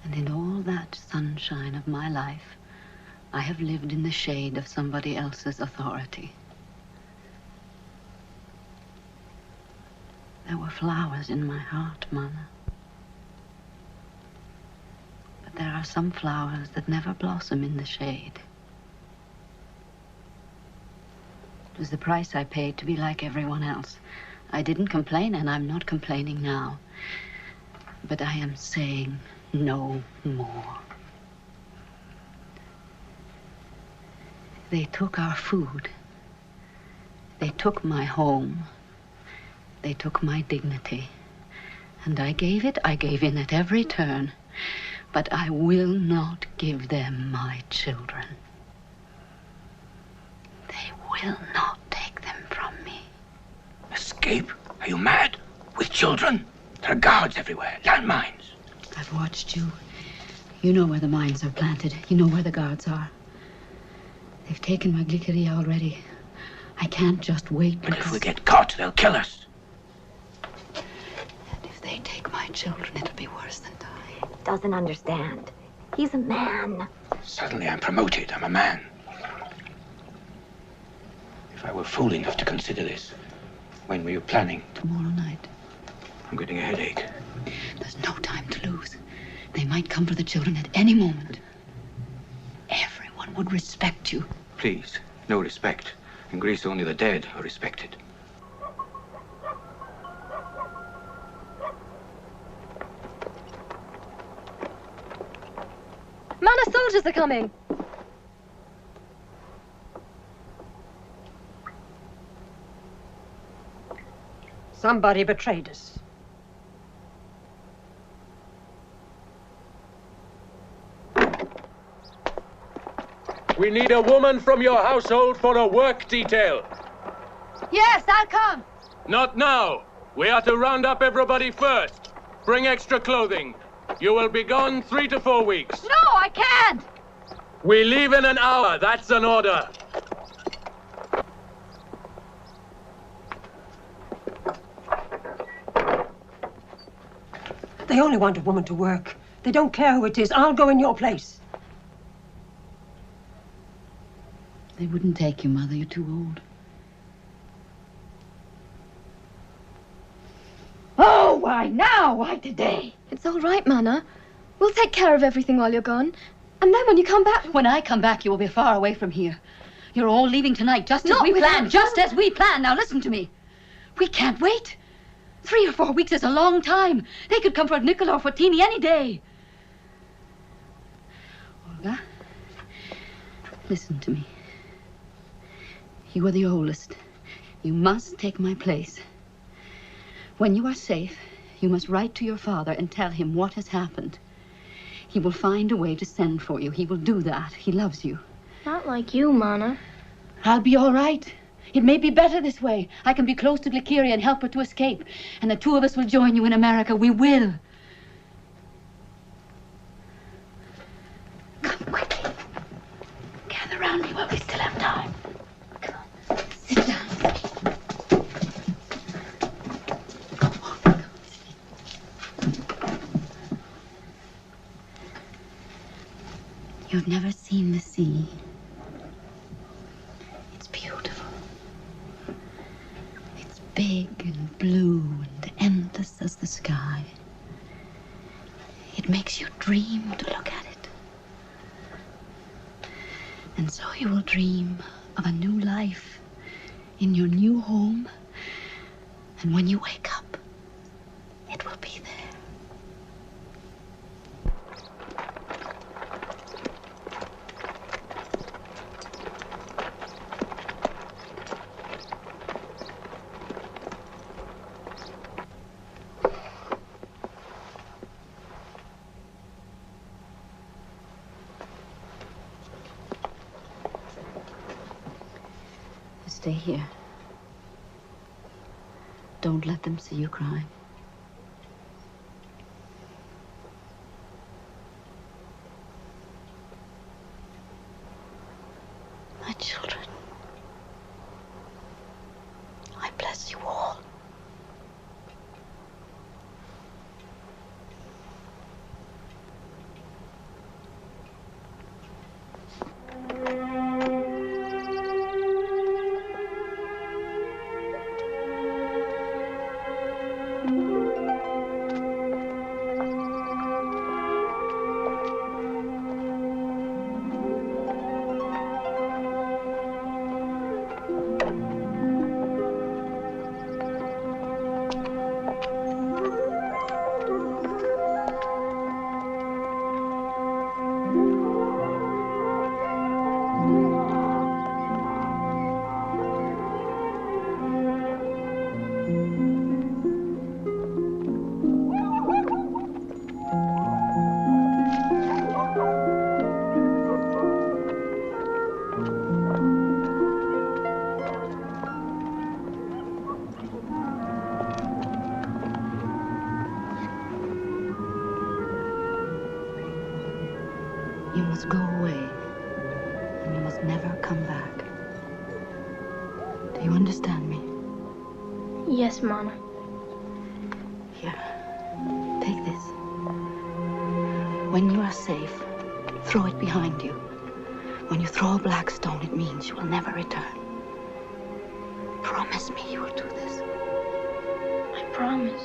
And in all that sunshine of my life, I have lived in the shade of somebody else's authority. There were flowers in my heart, Mama. There are some flowers that never blossom in the shade. It was the price I paid to be like everyone else. I didn't complain, and I'm not complaining now. But I am saying no more. They took our food. They took my home. They took my dignity. And I gave in at every turn. But I will not give them my children. will not take them from me. Escape? Are you mad? With children? There are guards everywhere, landmines. I've watched you. You know where the mines are planted. You know where the guards are. They've taken my glyceria already. I can't just wait But if we get caught, they'll kill us. And if they take my children, it'll be worse than die. Doesn't understand. He's a man. Suddenly I'm promoted. I'm a man. If I were fool enough to consider this, when were you planning? Tomorrow night. I'm getting a headache. There's no time to lose. They might come for the children at any moment. Everyone would respect you. Please, no respect. In Greece, only the dead are respected. Mana soldiers are coming. Somebody betrayed us. We need a woman from your household for a work detail. Yes, I'll come. Not now. We are to round up everybody first. Bring extra clothing. You will be gone 3 to 4 weeks. No, I can't. We leave in an hour. That's an order. They only want a woman to work. They don't care who it is. I'll go in your place. They wouldn't take you, Mother. You're too old. Oh, why now? Why today? It's all right, Mana. We'll take care of everything while you're gone. And then when you come back... When I come back, you will be far away from here. You're all leaving tonight, just as Not we without planned. Just as we planned. Now listen to me. We can't wait. 3 or 4 weeks is a long time. They could come for Nicola or for Teeny any day. Olga, listen to me. You are the oldest. You must take my place. When you are safe, you must write to your father and tell him what has happened. He will find a way to send for you. He will do that. He loves you. Not like you, Mana. I'll be all right. It may be better this way. I can be close to Glyceria and help her to escape. And the 2 of us will join you in America. We will. Come quickly. Gather around me while we still have time. Come on. Sit down. You've never seen the sea. It's beautiful. It's big and blue and endless as the sky. It makes you dream to look at it. And so you will dream of a new life in your new home. And when you wake up, it will be there. Stay here. Don't let them see you crying. My children, I bless you all. You must go away, and you must never come back. Do you understand me? Yes, Mama. Here, take this. When you are safe, throw it behind you. When you throw a black stone, it means you will never return. Promise me you will do this. I promise.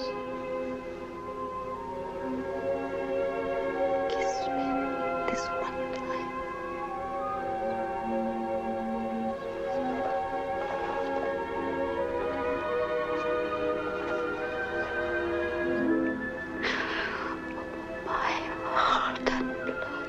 Kiss me this one time. My heart and blood.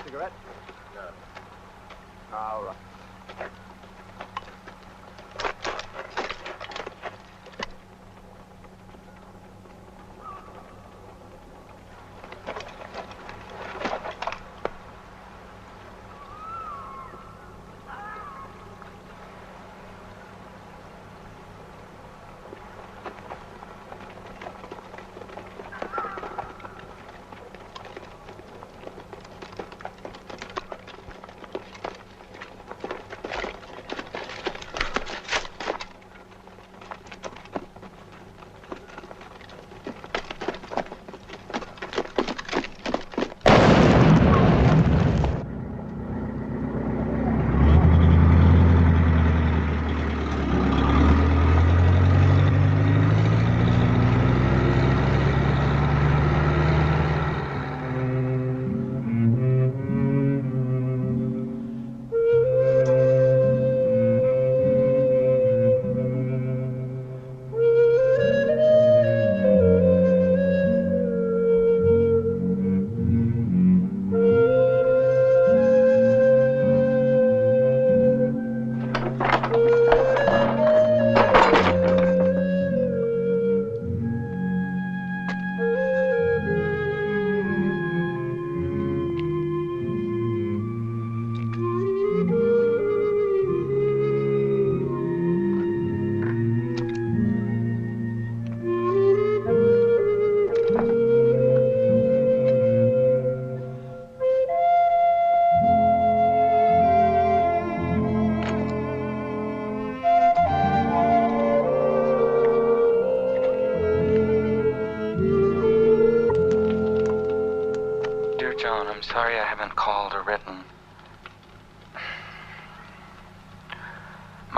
Cigarette? No. All right.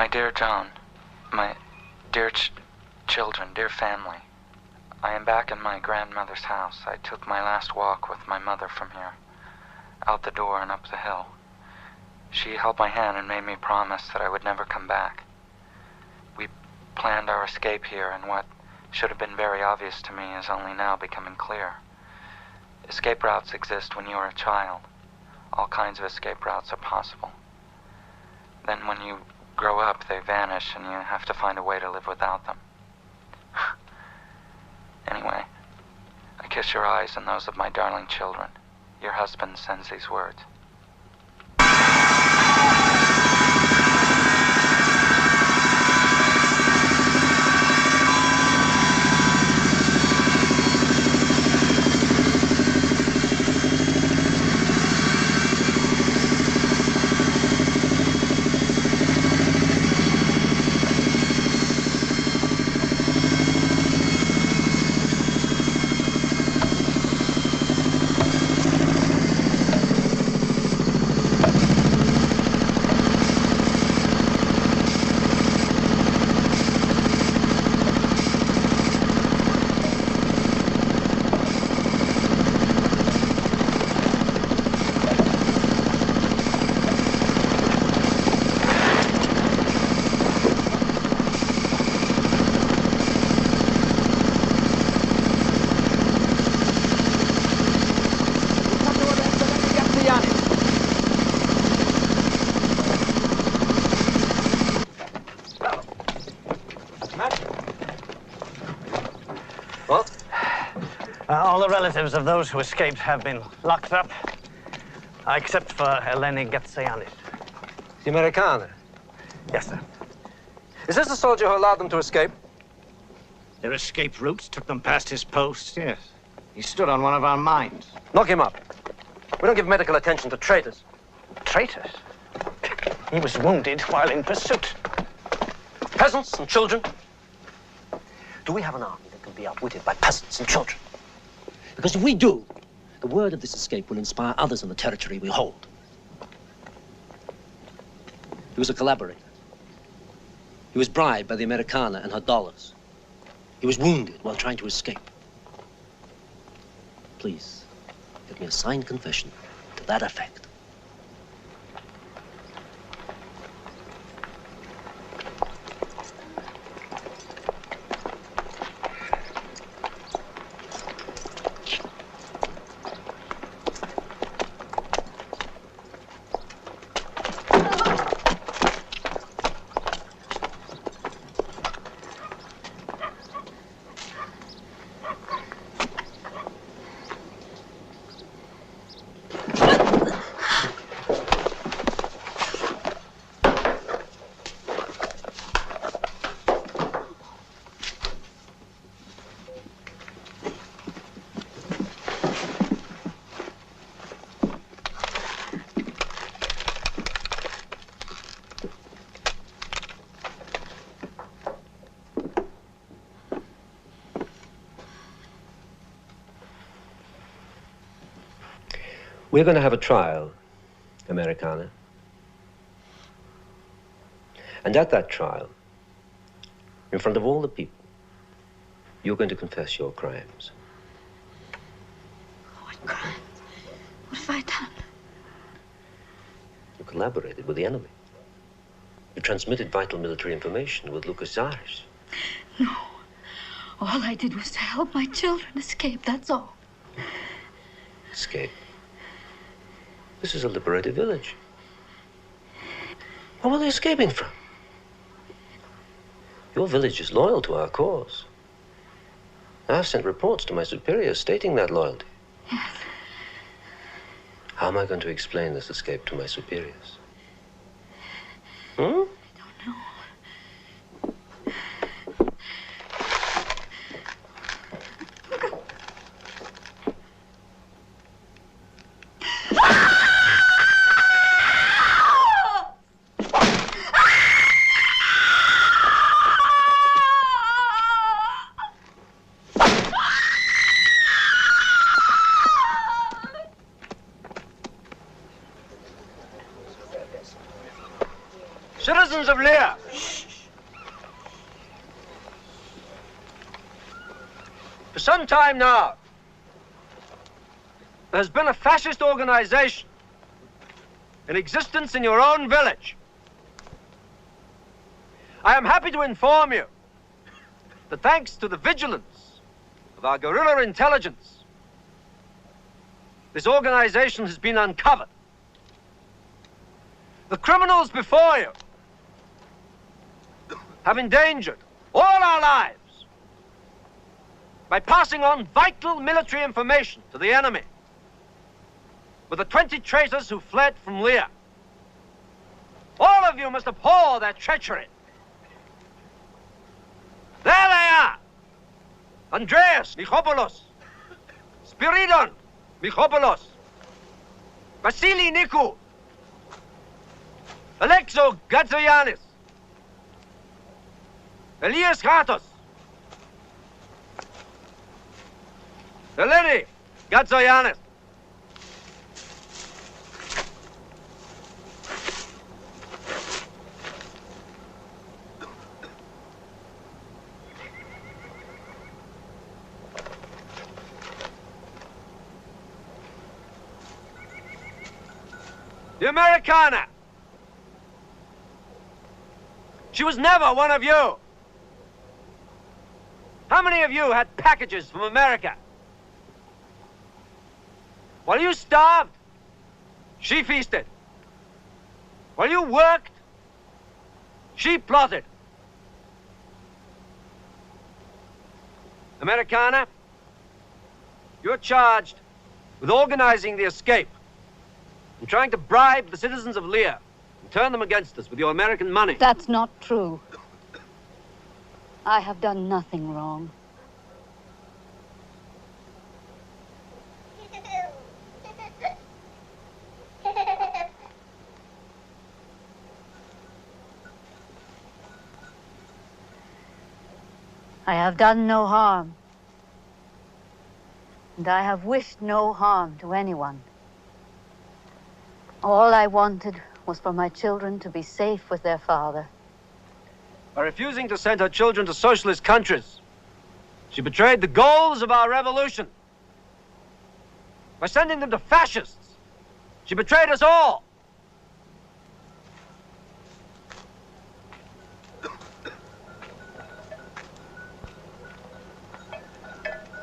My dear John, my dear children, dear family, I am back in my grandmother's house. I took my last walk with my mother from here, out the door and up the hill. She held my hand and made me promise that I would never come back. We planned our escape here, and what should have been very obvious to me is only now becoming clear. Escape routes exist when you are a child. All kinds of escape routes are possible. Then when you grow up, they vanish, and you have to find a way to live without them. Anyway, I kiss your eyes and those of my darling children. Your husband sends these words. All the relatives of those who escaped have been locked up, except for Eleni Gatsayanis. The Americana? Yes, sir. Is this the soldier who allowed them to escape? Their escape routes took them past his post, yes. He stood on one of our mines. Knock him up. We don't give medical attention to traitors. Traitors? He was wounded while in pursuit. Peasants and children? Do we have an army that can be outwitted by peasants and children? Because if we do, the word of this escape will inspire others in the territory we hold. He was a collaborator. He was bribed by the Americana and her dollars. He was wounded while trying to escape. Please, get me a signed confession to that effect. We're going to have a trial, Americana. And at that trial, in front of all the people, you're going to confess your crimes. What crimes? What have I done? You collaborated with the enemy. You transmitted vital military information with Lucas Irish. No. All I did was to help my children escape, that's all. Escape? This is a liberated village. What were they escaping from? Your village is loyal to our cause. I've sent reports to my superiors stating that loyalty. Yes. How am I going to explain this escape to my superiors? Hmm? I don't know. Citizens of Lear, for some time now, there has been a fascist organization in existence in your own village. I am happy to inform you that thanks to the vigilance of our guerrilla intelligence, this organization has been uncovered. The criminals before you have endangered all our lives by passing on vital military information to the enemy with the 20 traitors who fled from Lear. All of you must abhor their treachery. There they are! Andreas Michopoulos, Spiridon Michopoulos, Vasily Niku, Alexo Gatzoyannis, Elias Ratos, Eleni Gatzoyannis. The Americana. She was never one of you. How many of you had packages from America? While you starved, she feasted. While you worked, she plotted. Americana, you're charged with organizing the escape and trying to bribe the citizens of Lear and turn them against us with your American money. That's not true. I have done nothing wrong. I have done no harm. And I have wished no harm to anyone. All I wanted was for my children to be safe with their father. By refusing to send her children to socialist countries, she betrayed the goals of our revolution. By sending them to fascists, she betrayed us all.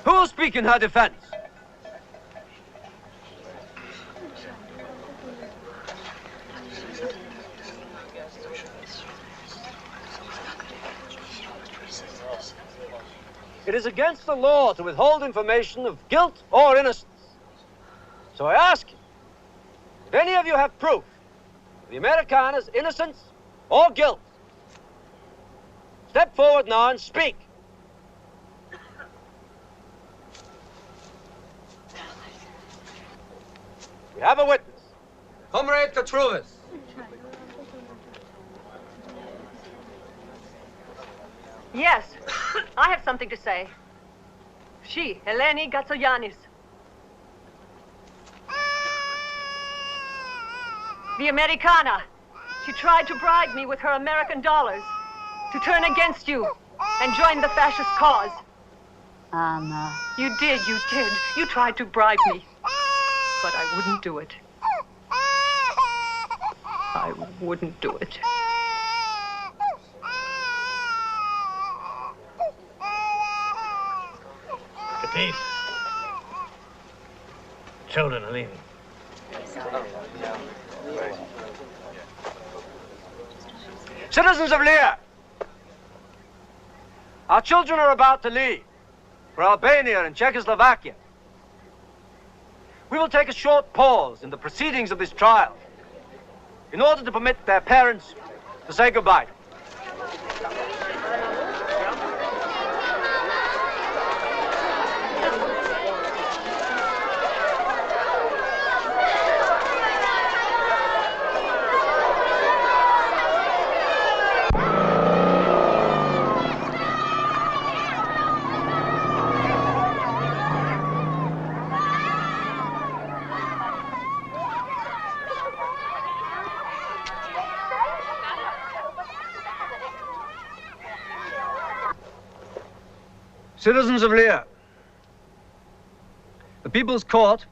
Who will speak in her defense? It is against the law to withhold information of guilt or innocence. So I ask you, if any of you have proof of the Americana's innocence or guilt, step forward now and speak. We have a witness. Comrade Katruvas. Yes, I have something to say. She, Eleni Gatzogiannis. The Americana. She tried to bribe me with her American dollars to turn against you and join the fascist cause. Anna. You did. You tried to bribe me. But I wouldn't do it. I wouldn't do it. Peace. Children are leaving. Citizens of Lear, our children are about to leave for Albania and Czechoslovakia. We will take a short pause in the proceedings of this trial in order to permit their parents to say goodbye. Citizens of Lear, the People's Court,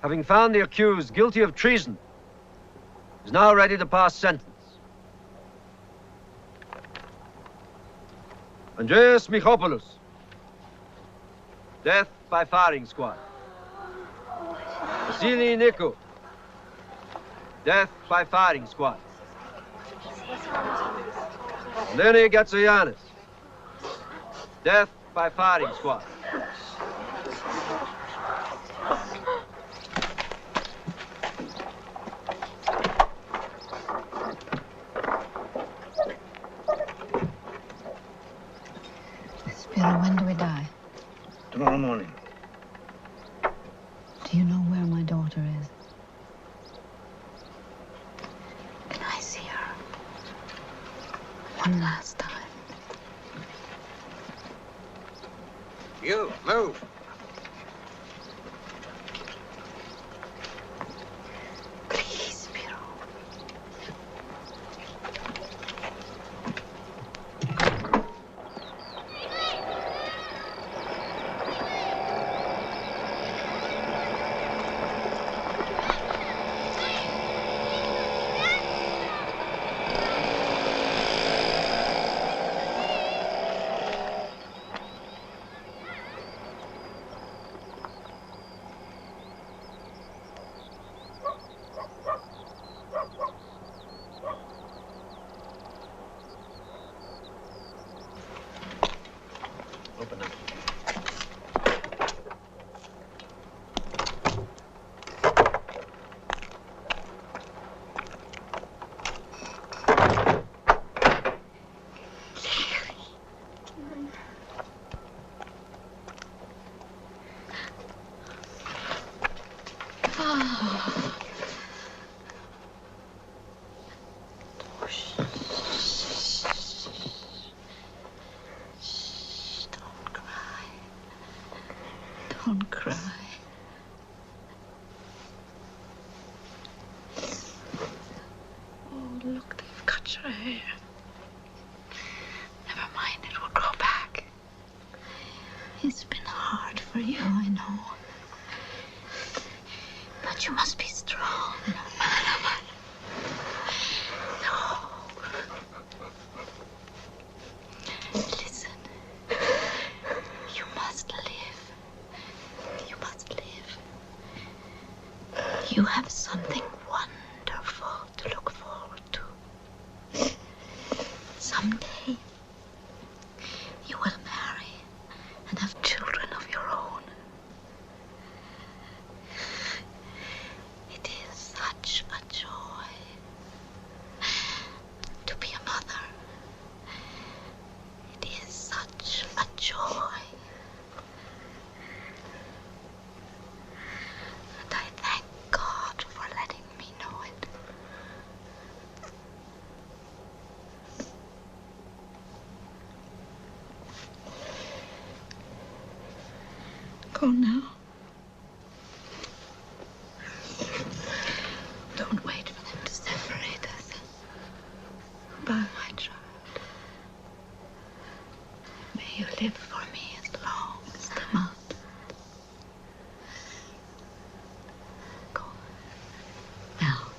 having found the accused guilty of treason, is now ready to pass sentence. Andreas Michopoulos, death by firing squad. Eleni Niku, death by firing squad. Eleni Gatsoyanis, death by firing squad. Spiro, when do we die? Tomorrow morning. Do you know where my daughter is? Can I see her? One last time. You, move. Please, Spiro. Don't cry. Oh, look, they've cut your hair. Never mind, it will grow back. It's been hard for you, I know. But you must be strong. No. Listen. You must live. You must live. You have something wonderful to look forward to. Someday, you will marry and have children of your own. It is such a joy to be a mother. It is such a joy. And I thank God for letting me know it. Go now. Don't wait for them to separate us. Bye, my child. May you live for me as long as the mountain. Go. Now.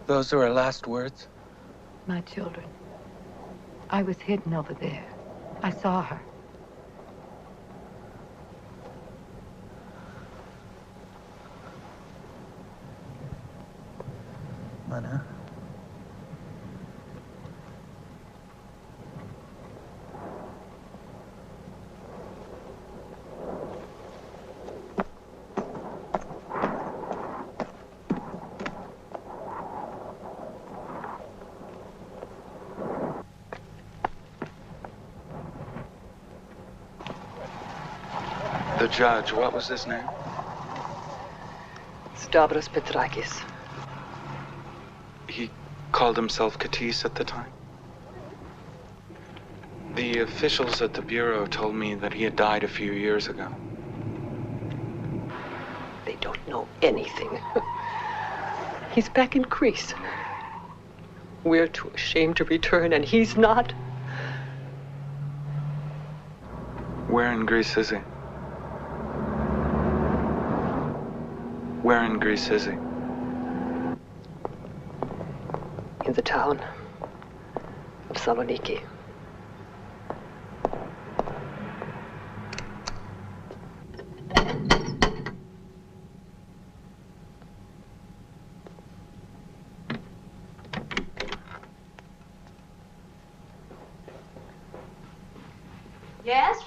Those are her last words? My children. I was hidden over there. I saw her. Mana? The judge, what was his name? Stavros Petrakis. He called himself Katis at the time? The officials at the Bureau told me that he had died a few years ago. They don't know anything. He's back in Greece. We're too ashamed to return, and he's not. Where in Greece is he? Where in Greece is he? In the town of Saloniki. Yes?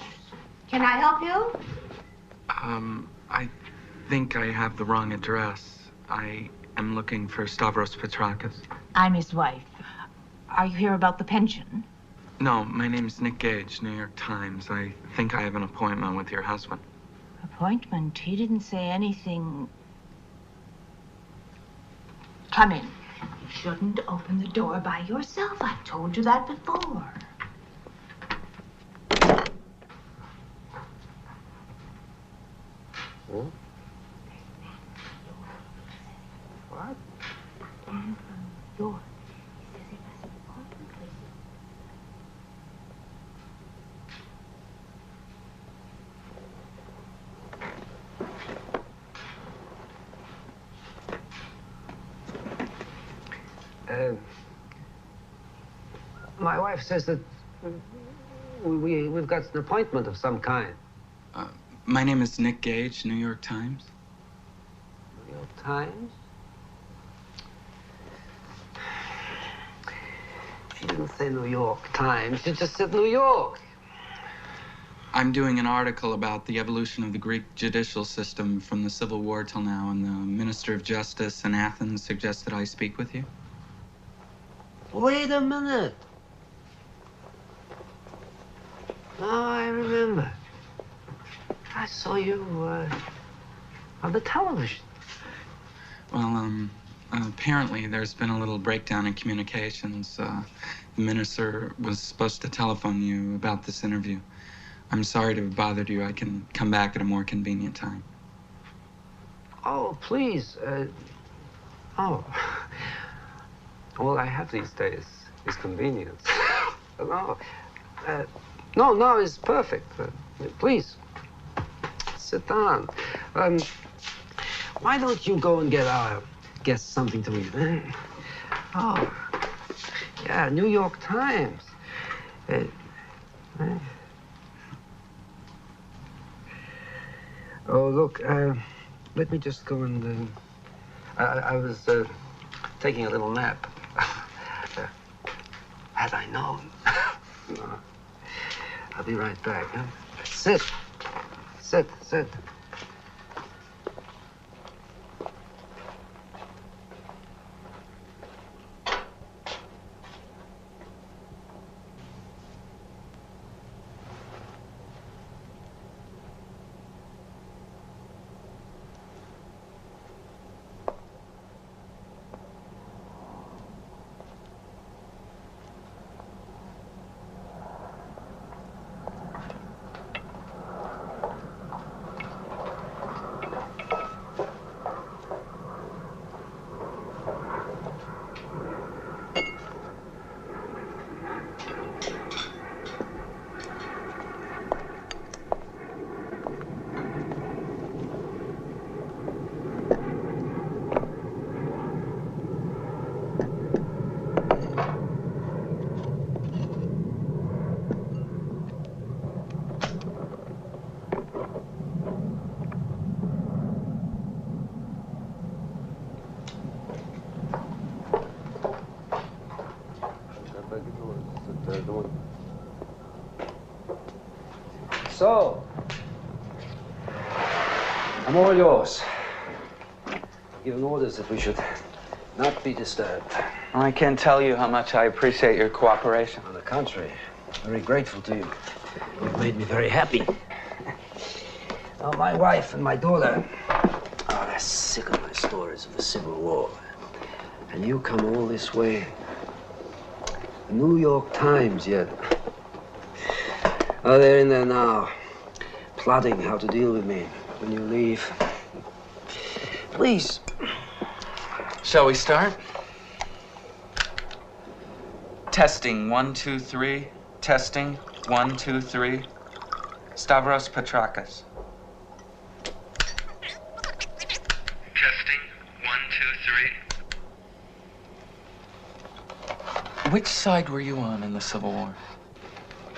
Can I help you? I think I have the wrong address. I am looking for Stavros Petrakis. I'm his wife. Are you here about the pension? No, my name's Nick Gage, New York Times. I think I have an appointment with your husband. Appointment? He didn't say anything. Come in. You shouldn't open the door by yourself. I've told you that before. Oh? What? Door. My wife says that we've got an appointment of some kind. My name is Nick Gage, New York Times. New York Times? She didn't say New York Times. She just said New York. I'm doing an article about the evolution of the Greek judicial system from the Civil War till now, and the Minister of Justice in Athens suggested I speak with you. Wait a minute. Now I remember. I saw you on the television. Well, apparently there's been a little breakdown in communications. The minister was supposed to telephone you about this interview. I'm sorry to have bothered you. I can come back at a more convenient time. Oh, please. Oh. All I have these days is convenience. No, it's perfect. Please, sit down. Why don't you go and get our guests something to eat? Oh, yeah, New York Times. Oh, look, let me just go and... I was taking a little nap. Had I known. No. I'll be right back. Huh? Sit. Sit. So, I'm all yours. Given orders that we should not be disturbed. I can't tell you how much I appreciate your cooperation. On the contrary, very grateful to you. You've made me very happy. Now, my wife and my daughter are sick of my stories of the Civil War. And you come all this way. The New York Times yet. Oh, they're in there now, plotting how to deal with me when you leave. Please. Shall we start? Testing, 1, 2, 3. Testing, 1, 2, 3. Stavros Petrakis. Testing, 1, 2, 3. Which side were you on in the Civil War?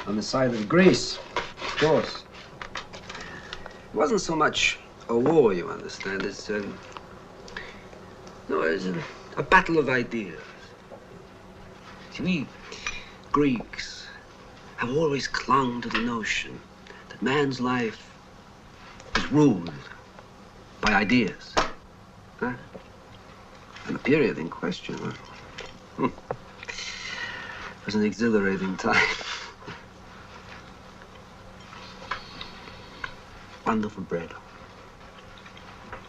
On the side of Greece, of course. It wasn't so much a war, you understand. It's a battle of ideas. See, we Greeks have always clung to the notion that man's life is ruled by ideas. Huh? And the period in question was an exhilarating time. Wonderful bread.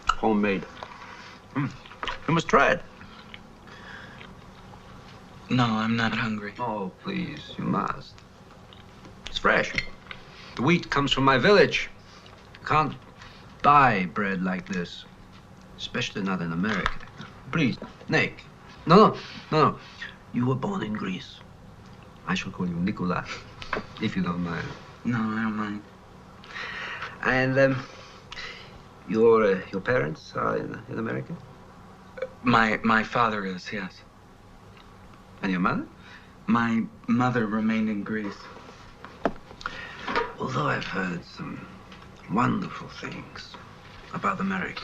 Homemade. You must try it. No, I'm not hungry. Oh, please, you must. It's fresh. The wheat comes from my village. You can't buy bread like this, especially not in America. Please, Nick. No. You were born in Greece. I shall call you Nicola, if you don't mind. No, I don't mind. And your parents are in America? My father is, yes. And your mother? My mother remained in Greece. Although I've heard some wonderful things about America,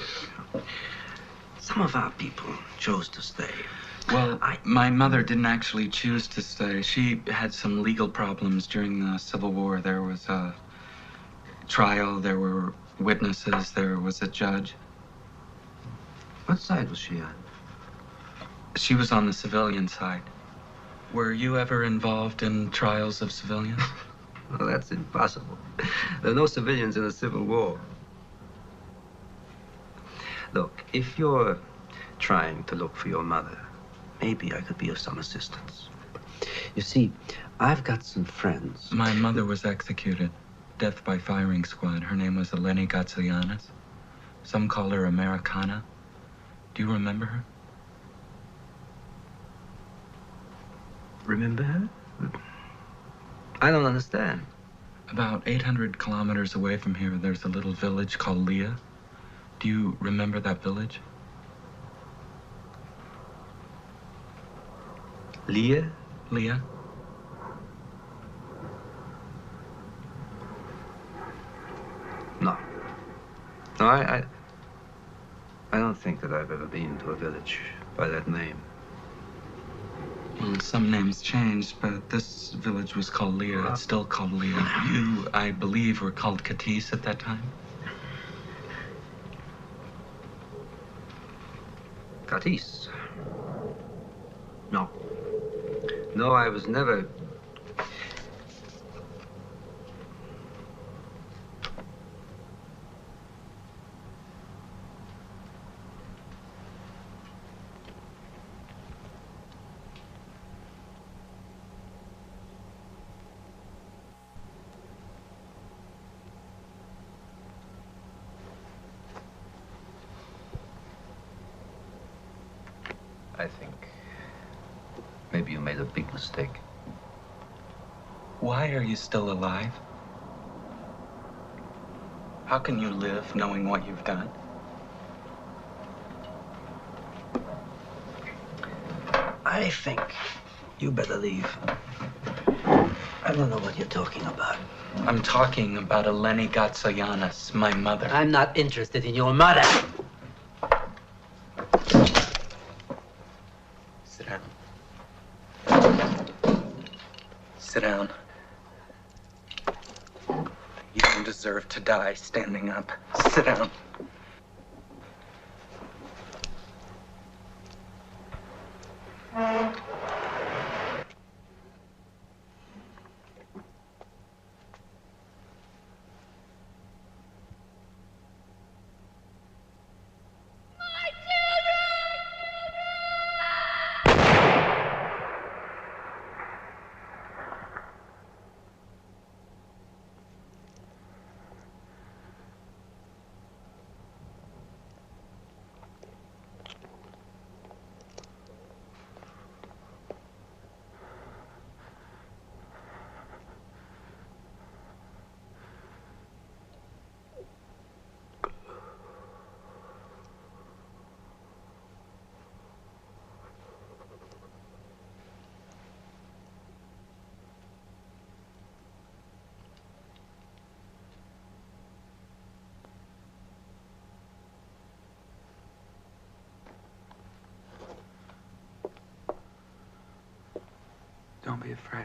some of our people chose to stay. Well, my mother didn't actually choose to stay. She had some legal problems during the Civil War. There was a trial, there were witnesses, there was a judge. What side was she on? She was on the civilian side. Were you ever involved in trials of civilians? Well, that's impossible. There are no civilians in the Civil War. Look, if you're trying to look for your mother, maybe I could be of some assistance. You see, I've got some friends. My mother was executed. Death by firing squad. Her name was Eleni Gatsagiannis. Some call her Americana. Do you remember her? Remember her? I don't understand. About 800 kilometers away from here, there's a little village called Leah. Do you remember that village? Leah? Leah? No. No, I don't think that I've ever been to a village by that name. Well, some names changed, but this village was called Leah. It's still called Leah. You, I believe, were called Katis at that time? Katis? No. No, I was never... I think maybe you made a big mistake. Why are you still alive? How can you live knowing what you've done? I think you better leave. I don't know what you're talking about. I'm talking about Eleni Gatsagiannis, my mother. I'm not interested in your mother. Sit down. Sit down. You don't deserve to die standing up. Sit down. Don't be afraid.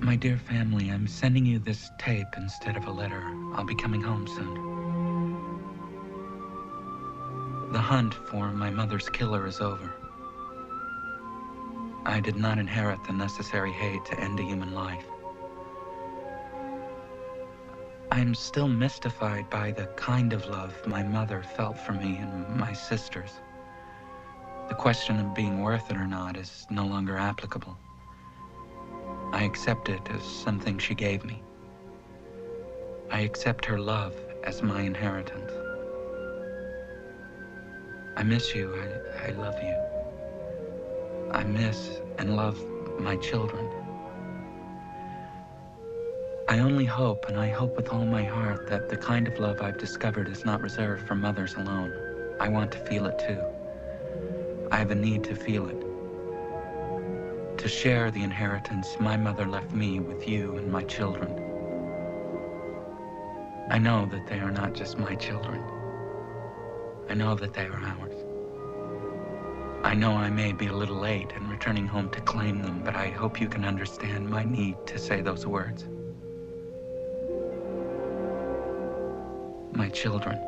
My dear family, I'm sending you this tape instead of a letter. I'll be coming home soon. The hunt for my mother's killer is over. I did not inherit the necessary hate to end a human life. I'm still mystified by the kind of love my mother felt for me and my sisters. The question of being worth it or not is no longer applicable. I accept it as something she gave me. I accept her love as my inheritance. I miss you. I love you. I miss and love my children. I only hope, and I hope with all my heart, that the kind of love I've discovered is not reserved for mothers alone. I want to feel it too. I have a need to feel it. To share the inheritance my mother left me with you and my children. I know that they are not just my children. I know that they are ours. I know I may be a little late in returning home to claim them, but I hope you can understand my need to say those words. My children.